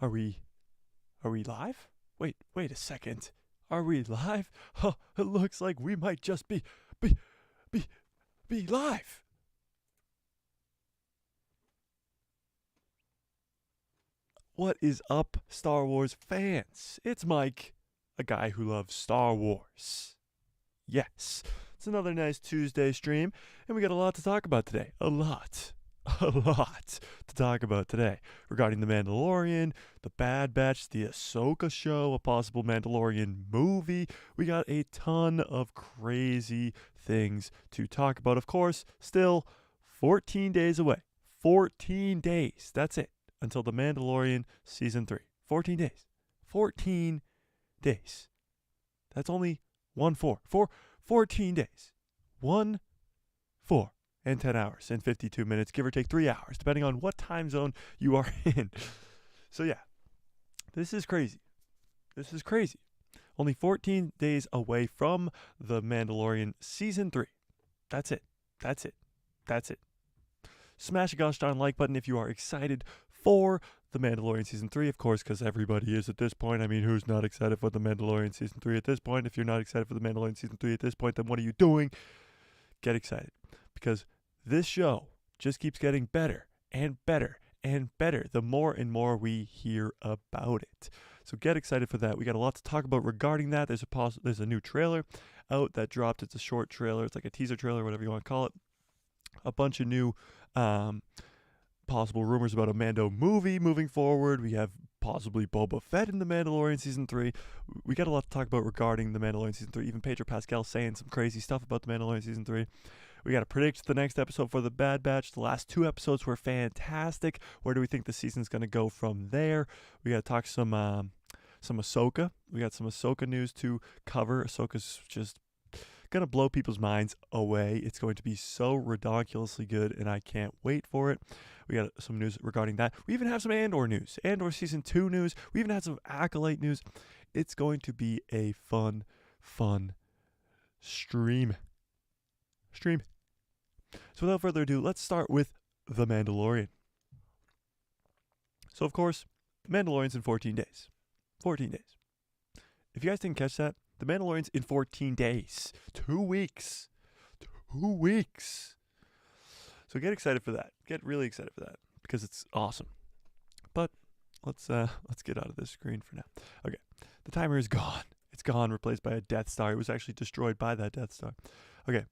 Are we live? Wait a second. Are we live? Huh, it looks like we might just be be be live. What is up, Star Wars fans? It's Mike, a guy who loves Star Wars. Yes, it's another nice Tuesday stream, and we got a lot to talk about today. A lot to talk about today regarding The Mandalorian, The Bad Batch, the Ahsoka show, a possible Mandalorian movie. We got a ton of crazy things to talk about. Of course, still 14 days away. 14 days. That's it. Until The Mandalorian Season 3. 14 days. 14 days. That's only 14 days. 4 and 10 hours and 52 minutes, give or take 3 hours, depending on what time zone you are in. So yeah, this is crazy. This is crazy. Only 14 days away from The Mandalorian Season 3. That's it. That's it. That's it. Smash a gosh darn like button if you are excited for The Mandalorian Season 3, of course, because everybody is at this point. I mean, who's not excited for The Mandalorian Season 3 at this point? If you're not excited for The Mandalorian Season 3 at this point, then what are you doing? Get excited, because this show just keeps getting better and better and better the more and more we hear about it. So get excited for that. We got a lot to talk about regarding that. There's a new trailer out that dropped. It's a short trailer. It's like a teaser trailer, whatever you want to call it. A bunch of new possible rumors about a Mando movie moving forward. We have possibly Boba Fett in The Mandalorian Season 3. We got a lot to talk about regarding The Mandalorian Season 3. Even Pedro Pascal saying some crazy stuff about The Mandalorian Season 3. We got to predict the next episode for The Bad Batch. The last 2 episodes were fantastic. Where do we think the season's going to go from there? We got to talk some Ahsoka. We got some Ahsoka news to cover. Ahsoka's just going to blow people's minds away. It's going to be so ridiculously good, and I can't wait for it. We got some news regarding that. We even have some Andor news. Andor Season 2 news. We even had some Acolyte news. It's going to be a fun stream. So without further ado, let's start with The Mandalorian. So, of course, Mandalorian's in 14 days. 14 days. If you guys didn't catch that, The Mandalorian's in 14 days. 2 weeks. 2 weeks. So get excited for that. Get really excited for that, because it's awesome. But let's get out of this screen for now. Okay. The timer is gone. It's gone, replaced by a Death Star. It was actually destroyed by that Death Star. Okay.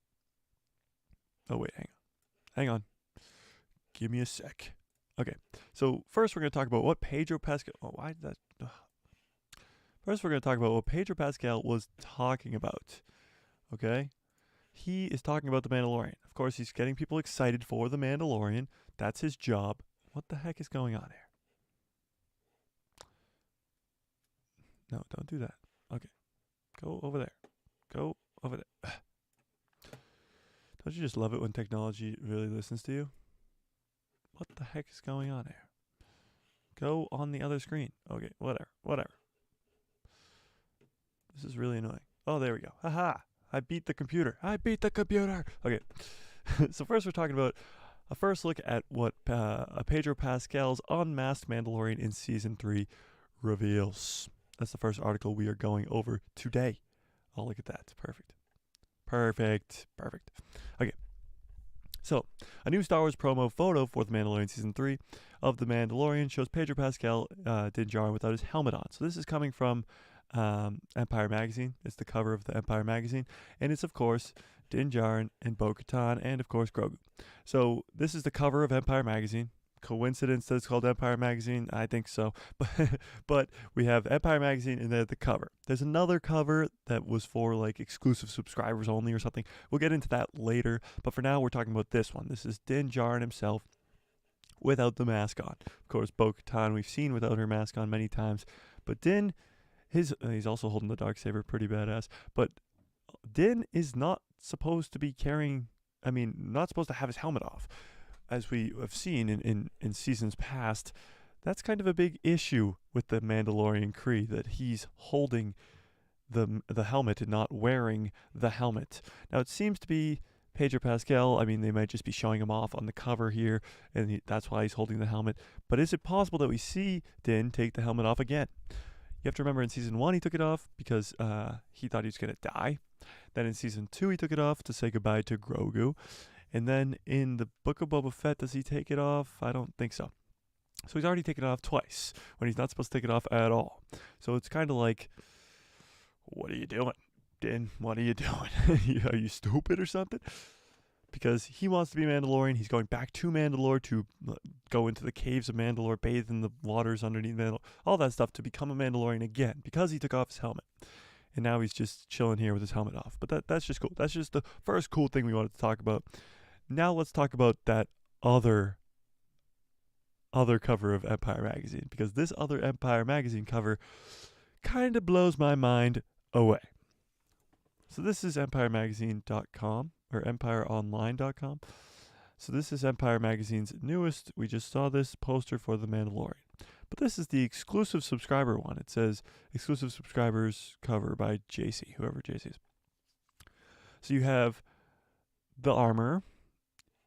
Oh, wait, hang on. Give me a sec. Okay, so first we're going to talk about what Pedro Pascal... Oh, why did that... Ugh. First we're going to talk about what Pedro Pascal was talking about. Okay? He is talking about The Mandalorian. Of course, he's getting people excited for The Mandalorian. That's his job. What the heck is going on here? No, don't do that. Okay. Go over there. Go over there. Don't you just love it when technology really listens to you? What the heck is going on here? Go on the other screen. Okay, whatever. This is really annoying. Oh, there we go. Haha. I beat the computer. Okay. So first we're talking about a first look at what Pedro Pascal's Unmasked Mandalorian in Season 3 reveals. That's the first article we are going over today. Oh, look at that. Perfect. Okay. So, a new Star Wars promo photo for The Mandalorian Season 3 of The Mandalorian shows Pedro Pascal Din Djarin without his helmet on. So this is coming from Empire Magazine. It's the cover of the Empire Magazine. And it's, of course, Din Djarin and Bo-Katan and, of course, Grogu. So this is the cover of Empire Magazine. Coincidence that it's called Empire Magazine? I think so. But we have Empire Magazine and then the cover. There's another cover that was for like exclusive subscribers only or something. We'll get into that later. But for now, we're talking about this one. This is Din Djarin himself without the mask on. Of course, Bo-Katan we've seen without her mask on many times. But Din, he's also holding the Darksaber, pretty badass. But Din is not supposed to be not supposed to have his helmet off. As we have seen in seasons past, that's kind of a big issue with the Mandalorian Kree, that he's holding the helmet and not wearing the helmet. Now, it seems to be Pedro Pascal, I mean, they might just be showing him off on the cover here, and that's why he's holding the helmet. But is it possible that we see Din take the helmet off again? You have to remember in Season 1 he took it off because he thought he was going to die. Then in Season 2 he took it off to say goodbye to Grogu. And then in the Book of Boba Fett, does he take it off? I don't think so. So he's already taken it off twice when he's not supposed to take it off at all. So it's kind of like, what are you doing, Din? What are you doing? Are you stupid or something? Because he wants to be Mandalorian. He's going back to Mandalore to go into the caves of Mandalore, bathe in the waters underneath Mandalore, all that stuff to become a Mandalorian again because he took off his helmet. And now he's just chilling here with his helmet off. But that's just cool. That's just the first cool thing we wanted to talk about. Now let's talk about that other cover of Empire Magazine, because this other Empire Magazine cover kind of blows my mind away. So this is EmpireMagazine.com or EmpireOnline.com. So this is Empire Magazine's newest. We just saw this poster for The Mandalorian. But this is the exclusive subscriber one. It says exclusive subscribers cover by JC, whoever JC is. So you have the armor.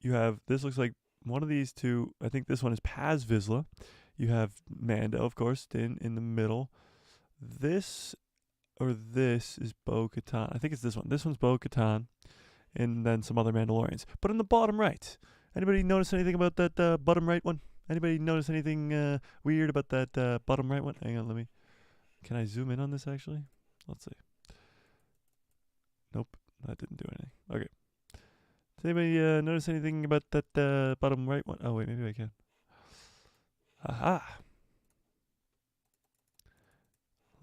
You have, this looks like one of these two. I think this one is Paz Vizsla. You have Mando, of course, in the middle. This is Bo-Katan. I think it's this one. This one's Bo-Katan. And then some other Mandalorians. But in the bottom right, anybody notice anything about that bottom right one? Anybody notice anything weird about that bottom right one? Hang on, can I zoom in on this actually? Let's see. Nope, that didn't do anything. Okay. Does anybody notice anything about that bottom right one? Oh wait, maybe I can. Aha.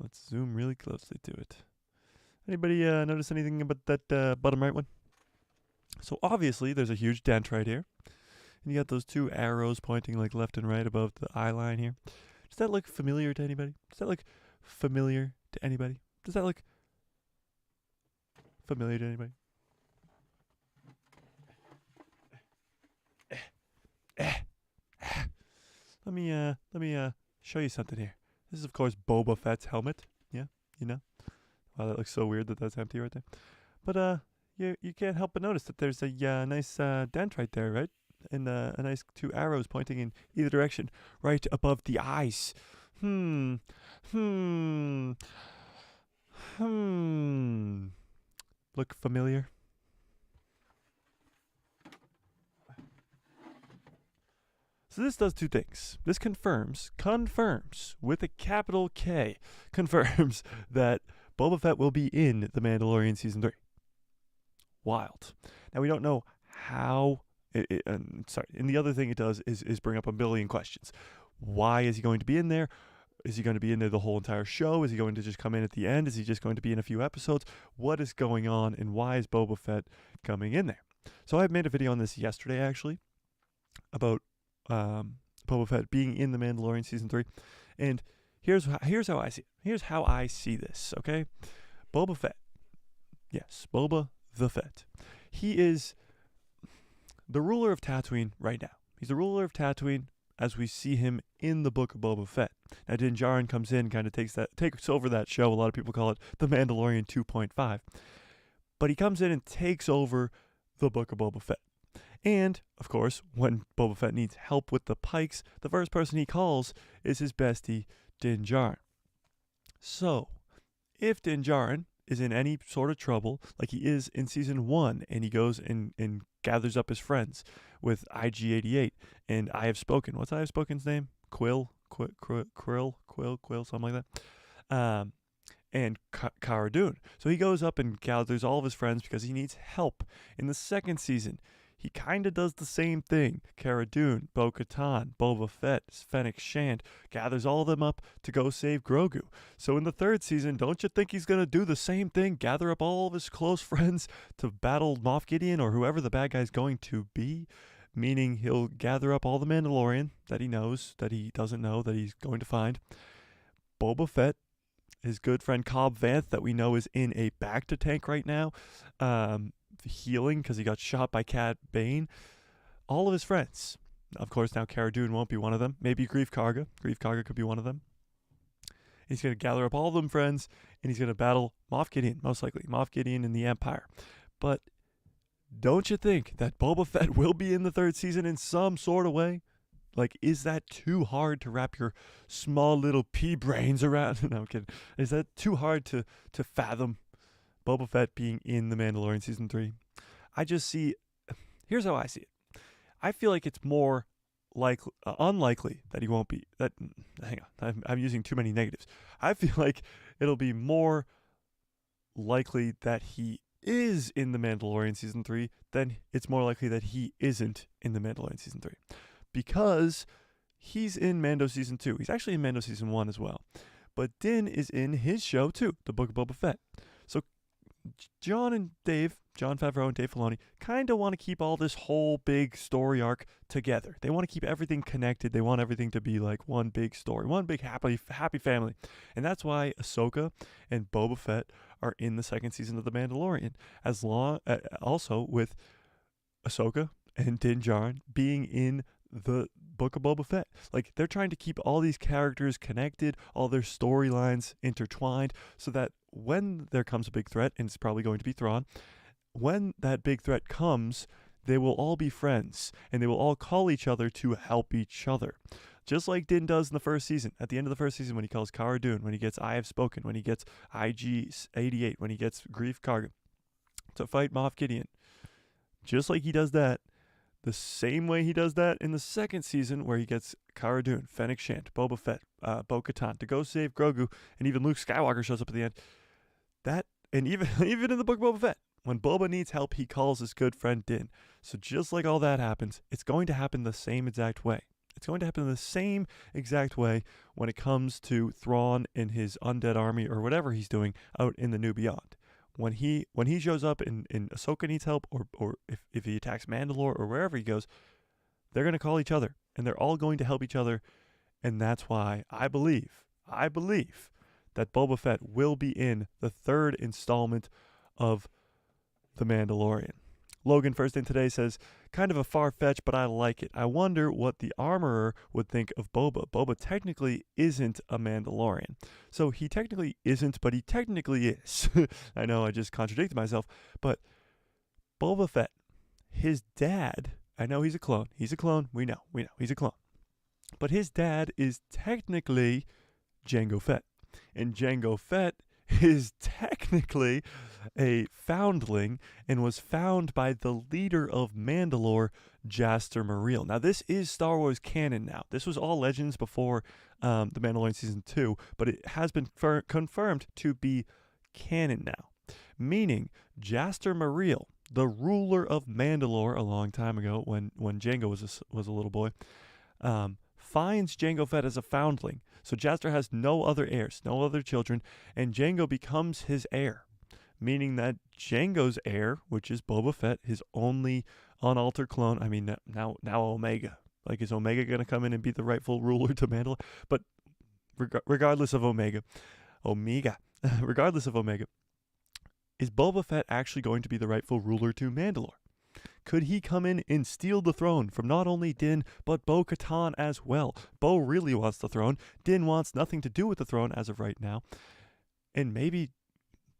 Let's zoom really closely to it. Anybody notice anything about that bottom right one? So obviously there's a huge dent right here. And you got those two arrows pointing like left and right above the eye line here. Does that look familiar to anybody? Does that look familiar to anybody? Does that look familiar to anybody? Let me show you something here. This is of course Boba Fett's helmet. Yeah, you know. Wow, that looks so weird that that's empty right there. But you can't help but notice that there's a nice dent right there, right? And a nice two arrows pointing in either direction, right above the eyes. Look familiar? So this does two things. This confirms with a capital K, confirms that Boba Fett will be in The Mandalorian Season 3. Wild. Now we don't know how. And the other thing it does is bring up a billion questions. Why is he going to be in there? Is he going to be in there the whole entire show? Is he going to just come in at the end? Is he just going to be in a few episodes? What is going on, and why is Boba Fett coming in there? So I made a video on this yesterday, actually, about Boba Fett being in The Mandalorian Season 3. And here's how I see it. Here's how I see this, okay? Boba Fett. Yes, Boba the Fett. He is the ruler of Tatooine right now. He's the ruler of Tatooine as we see him in the Book of Boba Fett. Now Din Djarin comes in, kind of takes over that show. A lot of people call it The Mandalorian 2.5. But he comes in and takes over the Book of Boba Fett. And, of course, when Boba Fett needs help with the pikes, the first person he calls is his bestie, Din Djarin. So, if Din Djarin is in any sort of trouble, like he is in Season 1, and he goes and gathers up his friends with IG-88 and I Have Spoken. What's I Have Spoken's name? Quill, something like that. And Cara Dune. So he goes up and gathers all of his friends because he needs help. In the second season, he kind of does the same thing. Cara Dune, Bo-Katan, Boba Fett, Fennec Shand, gathers all of them up to go save Grogu. So in the third season, don't you think he's going to do the same thing? Gather up all of his close friends to battle Moff Gideon or whoever the bad guy's going to be? Meaning he'll gather up all the Mandalorian that he knows, that he doesn't know, that he's going to find. Boba Fett, his good friend Cobb Vanth that we know is in a bacta tank right now, healing because he got shot by Cad Bane. All of his friends. Of course, now Cara Dune won't be one of them. Maybe Grief Karga. Grief Karga could be one of them. He's going to gather up all of them friends, and he's going to battle Moff Gideon, most likely. Moff Gideon and the Empire. But don't you think that Boba Fett will be in the third season in some sort of way? Like, is that too hard to wrap your small little pea brains around? No, I'm kidding. Is that too hard to fathom Boba Fett being in The Mandalorian Season 3? I just see, here's how I see it. I feel like it's more unlikely that he won't be. Hang on, I'm using too many negatives. I feel like it'll be more likely that he is in The Mandalorian Season 3 than it's more likely that he isn't in The Mandalorian Season 3. Because he's in Mando Season 2. He's actually in Mando Season 1 as well. But Din is in his show too, The Book of Boba Fett. So John Favreau and Dave Filoni, kind of want to keep all this whole big story arc together. They want to keep everything connected. They want everything to be like one big story, one big happy family. And that's why Ahsoka and Boba Fett are in the second season of The Mandalorian. Also with Ahsoka and Din Djarin being in the Book of Boba Fett. Like, they're trying to keep all these characters connected, all their storylines intertwined, so that when there comes a big threat, and it's probably going to be Thrawn, when that big threat comes, they will all be friends, and they will all call each other to help each other. Just like Din does in the first season. At the end of the first season, when he calls Cara Dune, when he gets I Have Spoken, when he gets IG-88, when he gets Grief Karga to fight Moff Gideon. Just like he does that, the same way he does that in the second season, where he gets Cara Dune, Fennec Shand, Boba Fett, Bo-Katan to go save Grogu, and even Luke Skywalker shows up at the end. That, and even in the Book of Boba Fett, when Boba needs help, he calls his good friend Din. So just like all that happens, it's going to happen the same exact way. It's going to happen the same exact way when it comes to Thrawn and his undead army or whatever he's doing out in the New Beyond. When he shows up and Ahsoka needs help, or if he attacks Mandalore or wherever he goes, they're going to call each other, and they're all going to help each other, and that's why I believe that Boba Fett will be in the third installment of The Mandalorian. Logan First in Today says, kind of a far-fetched, but I like it. I wonder what the armorer would think of Boba. Boba technically isn't a Mandalorian. So he technically isn't, but he technically is. I know I just contradicted myself, but Boba Fett, his dad, I know he's a clone. He's a clone. We know. He's a clone. But his dad is technically Jango Fett. And Jango Fett is technically a foundling and was found by the leader of Mandalore, Jaster Mareel. Now, this is Star Wars canon now. This was all legends before The Mandalorian Season 2, but it has been confirmed to be canon now. Meaning, Jaster Mareel, the ruler of Mandalore a long time ago when Jango was a little boy, finds Jango Fett as a foundling. So Jaster has no other heirs, no other children, and Jango becomes his heir. Meaning that Jango's heir, which is Boba Fett, his only unaltered clone, I mean, now Omega. Like, is Omega going to come in and be the rightful ruler to Mandalore? But regardless of Omega, regardless of Omega, is Boba Fett actually going to be the rightful ruler to Mandalore? Could he come in and steal the throne from not only Din, but Bo-Katan as well? Bo really wants the throne. Din wants nothing to do with the throne as of right now. And maybe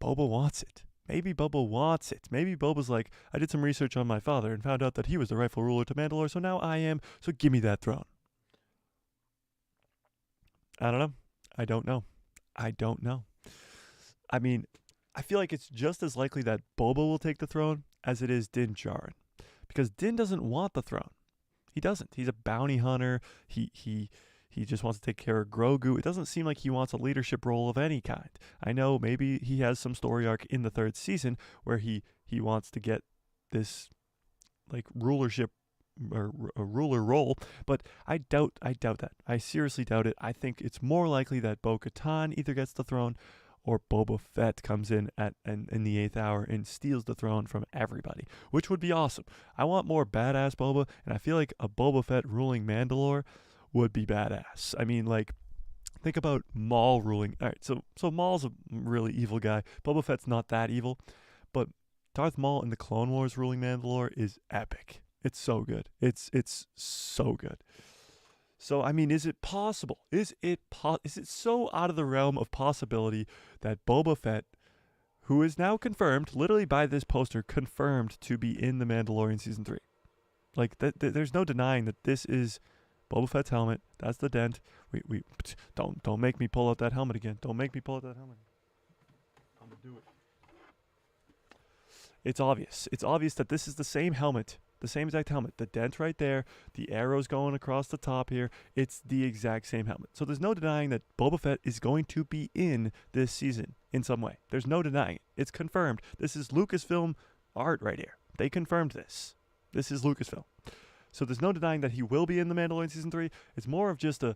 Boba wants it. Maybe Boba's like, I did some research on my father and found out that he was the rightful ruler to Mandalore, so now I am, so give me that throne. I don't know. I mean, I feel like it's just as likely that Boba will take the throne as it is Din Djarin. Because Din doesn't want the throne. He doesn't. He's a bounty hunter. He just wants to take care of Grogu. It doesn't seem like he wants a leadership role of any kind. I know maybe he has some story arc in the third season where he wants to get this like rulership or a ruler role, but I doubt that. I seriously doubt it. I think it's more likely that Bo-Katan either gets the throne or Boba Fett comes in in the 8th hour and steals the throne from everybody, which would be awesome. I want more badass Boba, and I feel like a Boba Fett ruling Mandalore would be badass. I mean, like, think about Maul ruling. All right, so Maul's a really evil guy. Boba Fett's not that evil, but Darth Maul in the Clone Wars ruling Mandalore is epic. It's so good. It's so good. So, I mean, is it possible? Is it so out of the realm of possibility that Boba Fett, who is now confirmed, literally by this poster, confirmed to be in The Mandalorian Season 3. Like, there's no denying that this is Boba Fett's helmet. That's the dent. Don't make me pull out that helmet again. Don't make me pull out that helmet. I'm going to do it. It's obvious. It's obvious that this is the same helmet. The same exact helmet. The dent right there. The arrows going across the top here. It's the exact same helmet. So there's no denying that Boba Fett is going to be in this season in some way. There's no denying it. It's confirmed. This is Lucasfilm art right here. They confirmed this. This is Lucasfilm. So there's no denying that he will be in The Mandalorian Season 3. It's more of just a,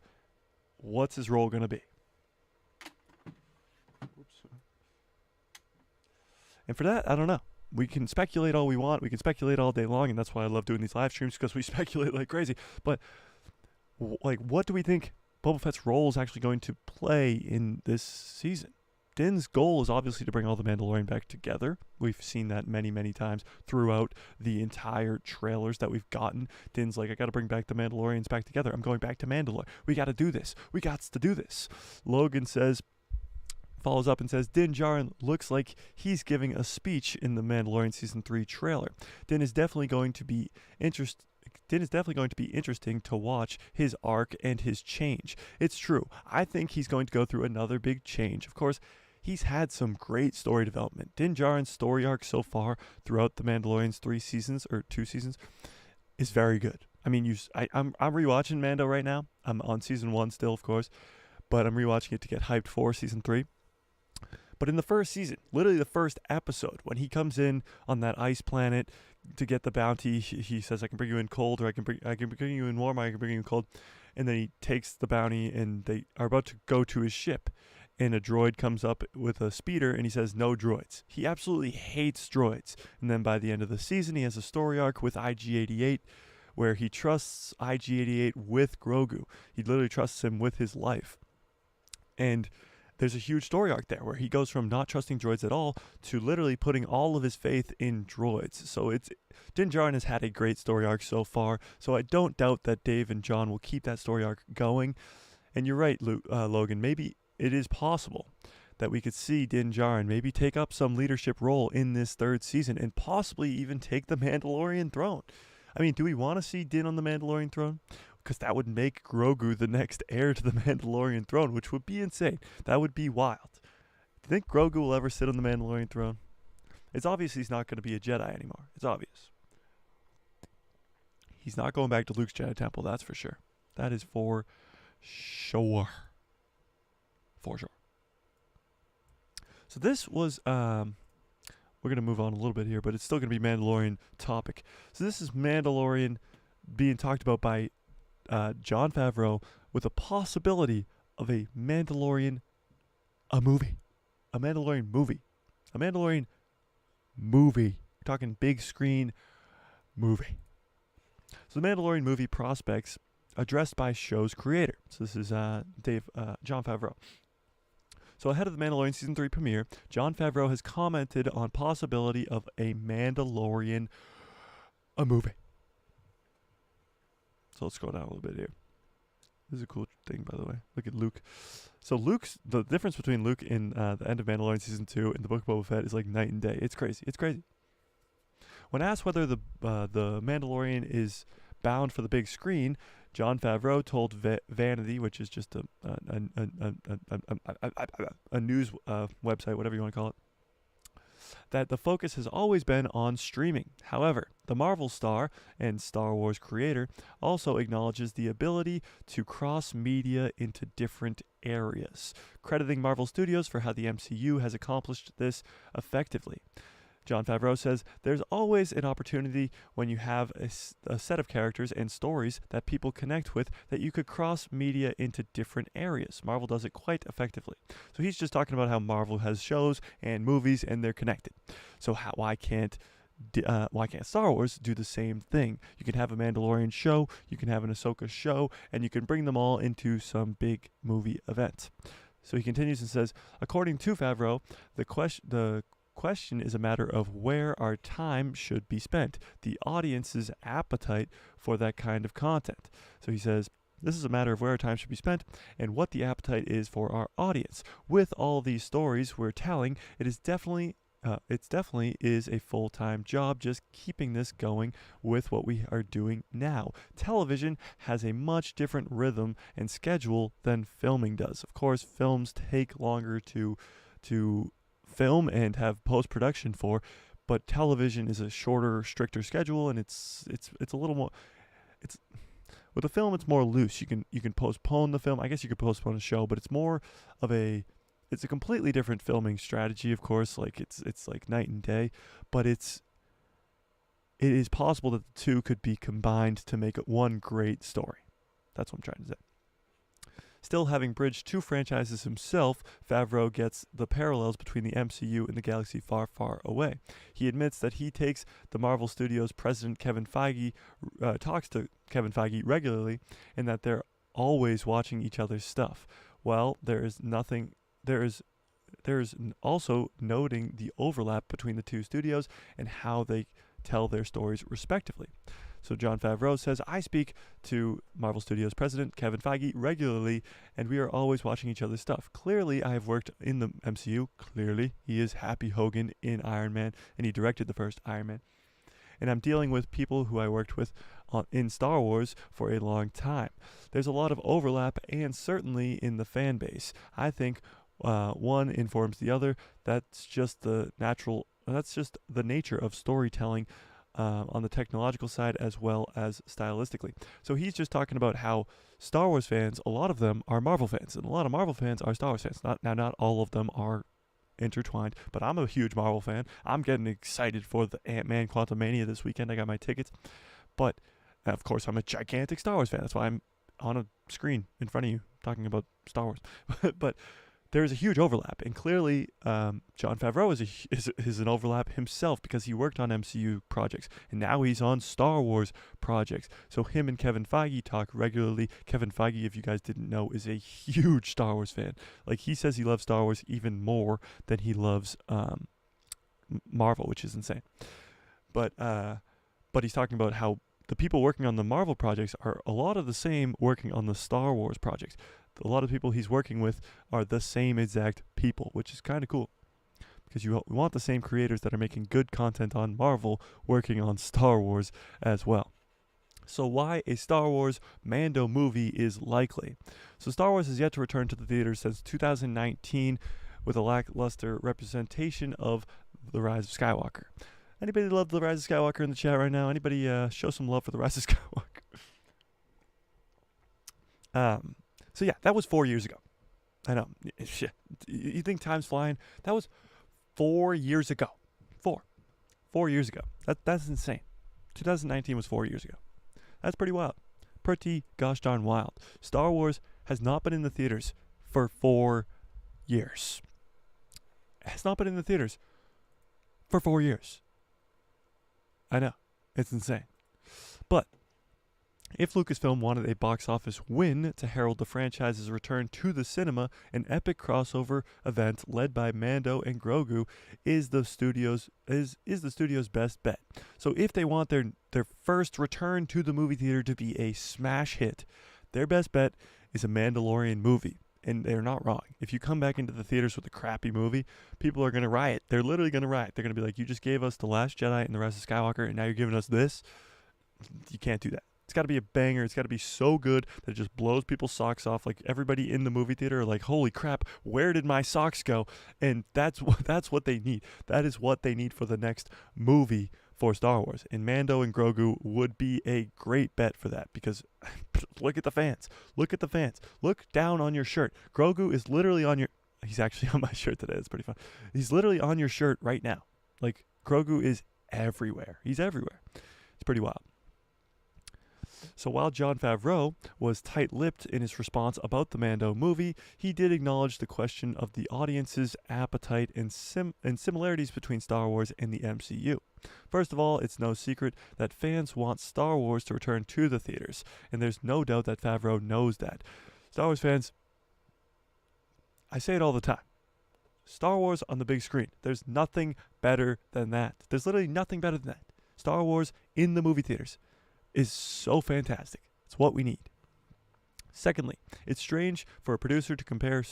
what's his role going to be? Oops. And for that, I don't know. We can speculate all we want. We can speculate all day long, and that's why I love doing these live streams, because we speculate like crazy. But, like, what do we think Boba Fett's role is actually going to play in this season? Din's goal is obviously to bring all the Mandalorian back together. We've seen that many, many times throughout the entire trailers that we've gotten. Din's like, I got to bring back the Mandalorians back together. I'm going back to Mandalore. We got to do this. We got to do this. Logan follows up and says, Din Djarin looks like he's giving a speech in the Mandalorian Season 3 trailer. Din is definitely going to be interesting to watch his arc and his change. It's true. I think he's going to go through another big change. Of course, he's had some great story development. Din Djarin's story arc so far throughout the Mandalorian's 2 seasons is very good. I mean, I'm rewatching Mando right now. I'm on Season 1 still, of course, but I'm rewatching it to get hyped for Season 3. But in the first season, literally the first episode, when he comes in on that ice planet to get the bounty, he says, I can bring you in cold, or I can bring you in warm, or I can bring you in cold. And then he takes the bounty, and they are about to go to his ship. And a droid comes up with a speeder, and he says, no droids. He absolutely hates droids. And then by the end of the season, he has a story arc with IG-88, where he trusts IG-88 with Grogu. He literally trusts him with his life. And there's a huge story arc there where he goes from not trusting droids at all to literally putting all of his faith in droids. So Din Djarin has had a great story arc so far. So I don't doubt that Dave and John will keep that story arc going. And you're right, Logan. Maybe it is possible that we could see Din Djarin maybe take up some leadership role in this 3rd season and possibly even take the Mandalorian throne. I mean, do we want to see Din on the Mandalorian throne? Because that would make Grogu the next heir to the Mandalorian throne, which would be insane. That would be wild. Do you think Grogu will ever sit on the Mandalorian throne? It's obvious he's not going to be a Jedi anymore. It's obvious. He's not going back to Luke's Jedi Temple, that's for sure. That is for sure. For sure. So this was, we're going to move on a little bit here, but it's still going to be Mandalorian topic. So this is Mandalorian being talked about by Jon Favreau with a possibility of a Mandalorian movie. A Mandalorian movie. We're talking big screen movie. So the Mandalorian movie prospects addressed by show's creator. So this is Jon Favreau. So ahead of the Mandalorian Season 3 premiere, Jon Favreau has commented on possibility of a Mandalorian movie. So let's scroll down a little bit here. This is a cool thing, by the way. Look at Luke. So the difference between Luke in the end of Mandalorian Season 2 and the Book of Boba Fett is like night and day. It's crazy. It's crazy. When asked whether the Mandalorian is bound for the big screen, Jon Favreau told Vanity, which is just a news website, whatever you want to call it, that the focus has always been on streaming. However, the Marvel star and Star Wars creator also acknowledges the ability to cross media into different areas, crediting Marvel Studios for how the MCU has accomplished this effectively. Jon Favreau says, there's always an opportunity when you have a set of characters and stories that people connect with that you could cross media into different areas. Marvel does it quite effectively. So he's just talking about how Marvel has shows and movies and they're connected. So why can't Star Wars do the same thing? You can have a Mandalorian show, you can have an Ahsoka show, and you can bring them all into some big movie event. So he continues and says, according to Favreau, the question is a matter of where our time should be spent, the audience's appetite for that kind of content. So he says, this is a matter of where our time should be spent and what the appetite is for our audience. With all these stories we're telling, it is definitely it definitely is a full-time job just keeping this going with what we are doing now. Television has a much different rhythm and schedule than filming does. Of course, films take longer to film and have post-production for, but television is a shorter, stricter schedule, and it's a little more. It's with a film, it's more loose. You can postpone the film. I guess you could postpone a show, but it's more of it's a completely different filming strategy, of course. Like it's like night and day, but it is possible that the two could be combined to make one great story. That's what I'm trying to say. Still, having bridged two franchises himself, Favreau gets the parallels between the MCU and the galaxy far, far away. He admits that he takes the Marvel Studios president Kevin Feige, talks to Kevin Feige regularly, and that they're always watching each other's stuff. Well, there is also noting the overlap between the two studios and how they tell their stories respectively. So Jon Favreau says, I speak to Marvel Studios president Kevin Feige regularly, and we are always watching each other's stuff. Clearly, I have worked in the MCU. Clearly, he is Happy Hogan in Iron Man, and he directed the first Iron Man. And I'm dealing with people who I worked with in Star Wars for a long time. There's a lot of overlap, and certainly in the fan base. I think one informs the other. That's just the nature of storytelling on the technological side as well as stylistically. So he's just talking about how Star Wars fans, a lot of them are Marvel fans, and a lot of Marvel fans are Star Wars fans. Not all of them are intertwined, but I'm a huge Marvel fan. I'm getting excited for the Ant-Man Quantumania this weekend. I got my tickets. But, of course, I'm a gigantic Star Wars fan. That's why I'm on a screen in front of you talking about Star Wars. But there's a huge overlap, and clearly Jon Favreau is an overlap himself because he worked on MCU projects, and now he's on Star Wars projects. So him and Kevin Feige talk regularly. Kevin Feige, if you guys didn't know, is a huge Star Wars fan. Like, he says he loves Star Wars even more than he loves Marvel, which is insane. But he's talking about how the people working on the Marvel projects are a lot of the same working on the Star Wars projects. A lot of people he's working with are the same exact people, which is kind of cool. Because you want the same creators that are making good content on Marvel working on Star Wars as well. So why a Star Wars Mando movie is likely. So Star Wars has yet to return to the theaters since 2019 with a lackluster representation of The Rise of Skywalker. Anybody love The Rise of Skywalker in the chat right now? Anybody show some love for The Rise of Skywalker? So yeah, that was 4 years ago. I know. Shit. You think time's flying? That was 4 years ago. 4 years ago. That's insane. 2019 was 4 years ago. That's pretty wild. Pretty gosh darn wild. Star Wars has not been in the theaters for 4 years. It has not been in the theaters for 4 years. I know. It's insane. But if Lucasfilm wanted a box office win to herald the franchise's return to the cinema, an epic crossover event led by Mando and Grogu is the studio's best bet. So if they want their first return to the movie theater to be a smash hit, their best bet is a Mandalorian movie. And they're not wrong. If you come back into the theaters with a crappy movie, people are going to riot. They're literally going to riot. They're going to be like, you just gave us The Last Jedi and The Rise of Skywalker, and now you're giving us this? You can't do that. It's got to be a banger. It's got to be so good that it just blows people's socks off. Like, everybody in the movie theater are like, holy crap, where did my socks go? And that's what they need. That is what they need for the next movie for Star Wars. And Mando and Grogu would be a great bet for that because look at the fans. Look at the fans. Look down on your shirt. Grogu is literally on your... He's actually on my shirt today. It's pretty fun. He's literally on your shirt right now. Like, Grogu is everywhere. He's everywhere. It's pretty wild. So while Jon Favreau was tight-lipped in his response about the Mando movie, he did acknowledge the question of the audience's appetite and similarities between Star Wars and the MCU. First of all, it's no secret that fans want Star Wars to return to the theaters, and there's no doubt that Favreau knows that. Star Wars fans, I say it all the time. Star Wars on the big screen. There's nothing better than that. There's literally nothing better than that. Star Wars in the movie theaters is so fantastic. It's what we need. Secondly, it's strange for a producer to compare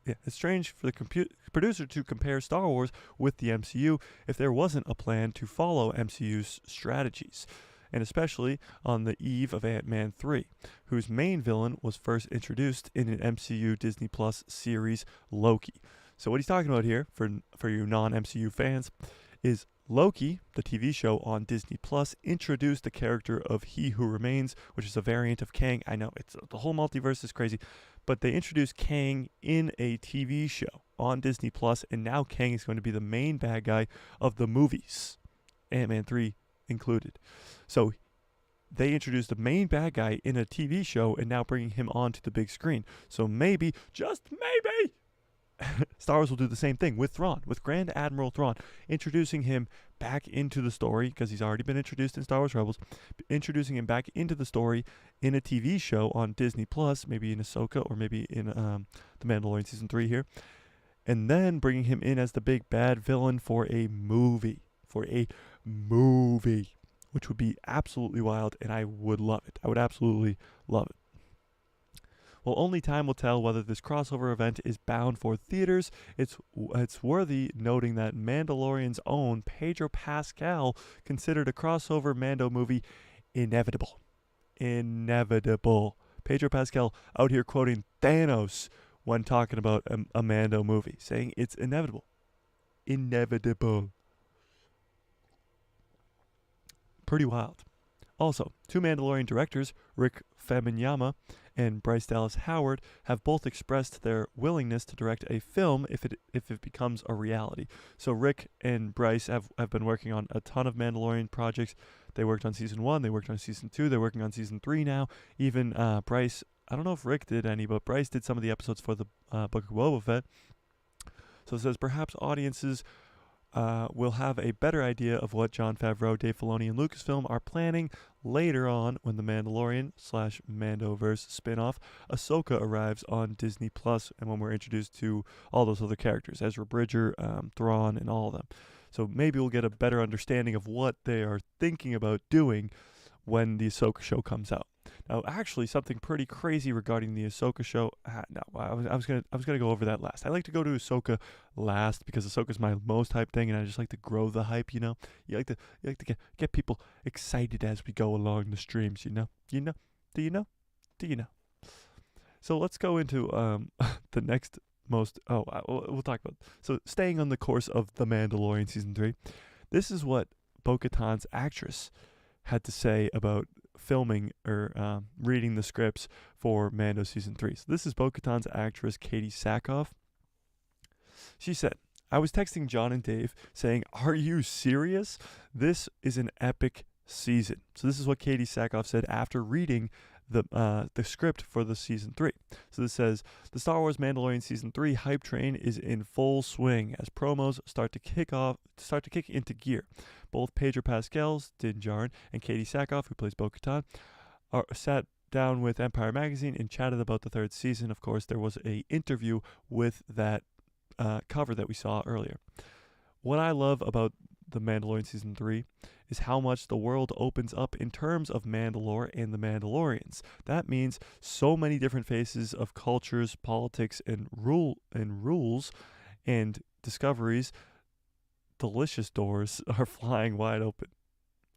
Yeah, it's strange for the producer to compare Star Wars with the MCU if there wasn't a plan to follow MCU's strategies, and especially on the eve of Ant-Man 3, whose main villain was first introduced in an MCU Disney Plus series, Loki. So what he's talking about here, for you non-MCU fans, is Loki, the TV show on Disney Plus, introduced the character of He Who Remains, which is a variant of Kang. I know the whole multiverse is crazy, but they introduced Kang in a TV show on Disney Plus, and now Kang is going to be the main bad guy of the movies, Ant-Man 3 included. So they introduced the main bad guy in a TV show and now bringing him onto the big screen. So maybe, just maybe, Star Wars will do the same thing with Thrawn, with Grand Admiral Thrawn, introducing him back into the story, because he's already been introduced in Star Wars Rebels, introducing him back into the story in a TV show on Disney Plus, maybe in Ahsoka or maybe in The Mandalorian Season 3 here, and then bringing him in as the big bad villain for a movie, which would be absolutely wild, and I would love it. I would absolutely love it. Well, only time will tell whether this crossover event is bound for theaters. It's worthy noting that Mandalorian's own Pedro Pascal considered a crossover Mando movie inevitable. Inevitable. Pedro Pascal out here quoting Thanos when talking about a Mando movie, saying it's inevitable. Inevitable. Pretty wild. Also, two Mandalorian directors, Rick Famuyiwa and Bryce Dallas Howard, have both expressed their willingness to direct a film if it becomes a reality. So Rick and Bryce have been working on a ton of Mandalorian projects. They worked on Season 1, they worked on Season 2, they're working on Season 3 now. Even Bryce, I don't know if Rick did any, but Bryce did some of the episodes for the Book of Boba Fett. So it says perhaps audiences we'll have a better idea of what Jon Favreau, Dave Filoni, and Lucasfilm are planning later on when the Mandalorian / Mandoverse spin-off Ahsoka arrives on Disney Plus, and when we're introduced to all those other characters, Ezra Bridger, Thrawn, and all of them. So maybe we'll get a better understanding of what they are thinking about doing when the Ahsoka show comes out. Now, actually, something pretty crazy regarding the Ahsoka show. No, I was gonna go over that last. I like to go to Ahsoka last because Ahsoka's my most hyped thing, and I just like to grow the hype. You know, you like to get people excited as we go along the streams. Do you know? So let's go into the next most. We'll talk about. So staying on the course of The Mandalorian Season 3, this is what Bo-Katan's actress had to say about filming or reading the scripts for Mando Season 3. So this is Bo-Katan's actress, Katie Sackhoff. She said, I was texting John and Dave saying, are you serious? This is an epic season. So this is what Katie Sackhoff said after reading the script for the Season 3. So this says, the Star Wars Mandalorian Season 3 hype train is in full swing as promos start to kick into gear. Both Pedro Pascal's Din Djarin and Katie Sackhoff, who plays Bo-Katan, sat down with Empire Magazine and chatted about the third season. Of course, there was an interview with that cover that we saw earlier. What I love about The Mandalorian Season 3 is how much the world opens up in terms of Mandalore and the Mandalorians. That means so many different faces of cultures, politics, and rules and discoveries. Delicious doors are flying wide open.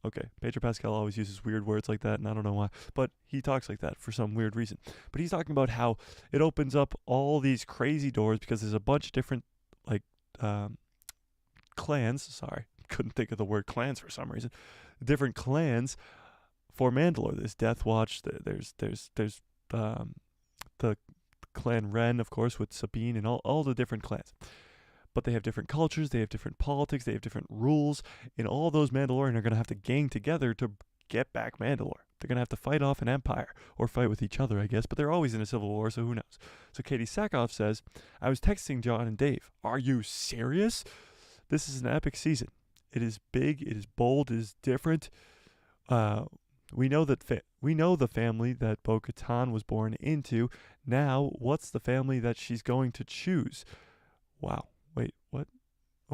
Okay, Pedro Pascal always uses weird words like that, and I don't know why, but he talks like that for some weird reason. But he's talking about how it opens up all these crazy doors because there's a bunch of different, clans. Sorry, couldn't think of the word clans for some reason. Different clans for Mandalore. There's Death Watch. There's the clan Ren, of course, with Sabine and all the different clans. But they have different cultures, they have different politics, they have different rules, and all those Mandalorian are going to have to gang together to get back Mandalore. They're going to have to fight off an empire, or fight with each other, I guess, but they're always in a civil war, so who knows. So Katie Sackhoff says, I was texting John and Dave, are you serious? This is an epic season. It is big, it is bold, it is different. We know the family that Bo-Katan was born into. Now, what's the family that she's going to choose? Wow. Wait, what?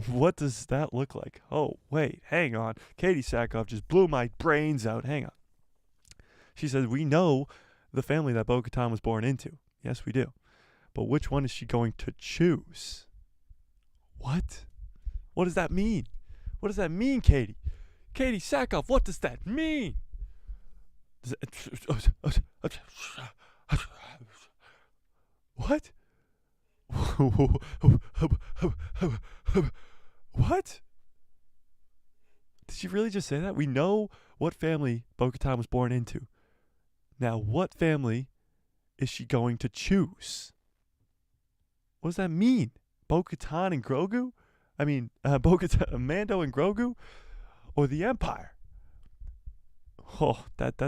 What does that look like? Oh, wait, hang on. Katie Sackhoff just blew my brains out. Hang on. She says, we know the family that Bo-Katan was born into. Yes, we do. but which one is she going to choose? What? What does that mean? What does that mean, Katie? Katie Sackhoff, what does that mean? What? What? Did she really just say that? We know what family Bo-Katan was born into. Now, what family is she going to choose? What does that mean? Bo-Katan and Grogu? I mean, Bo-Katan, Mando and Grogu? Or the Empire? Oh, that's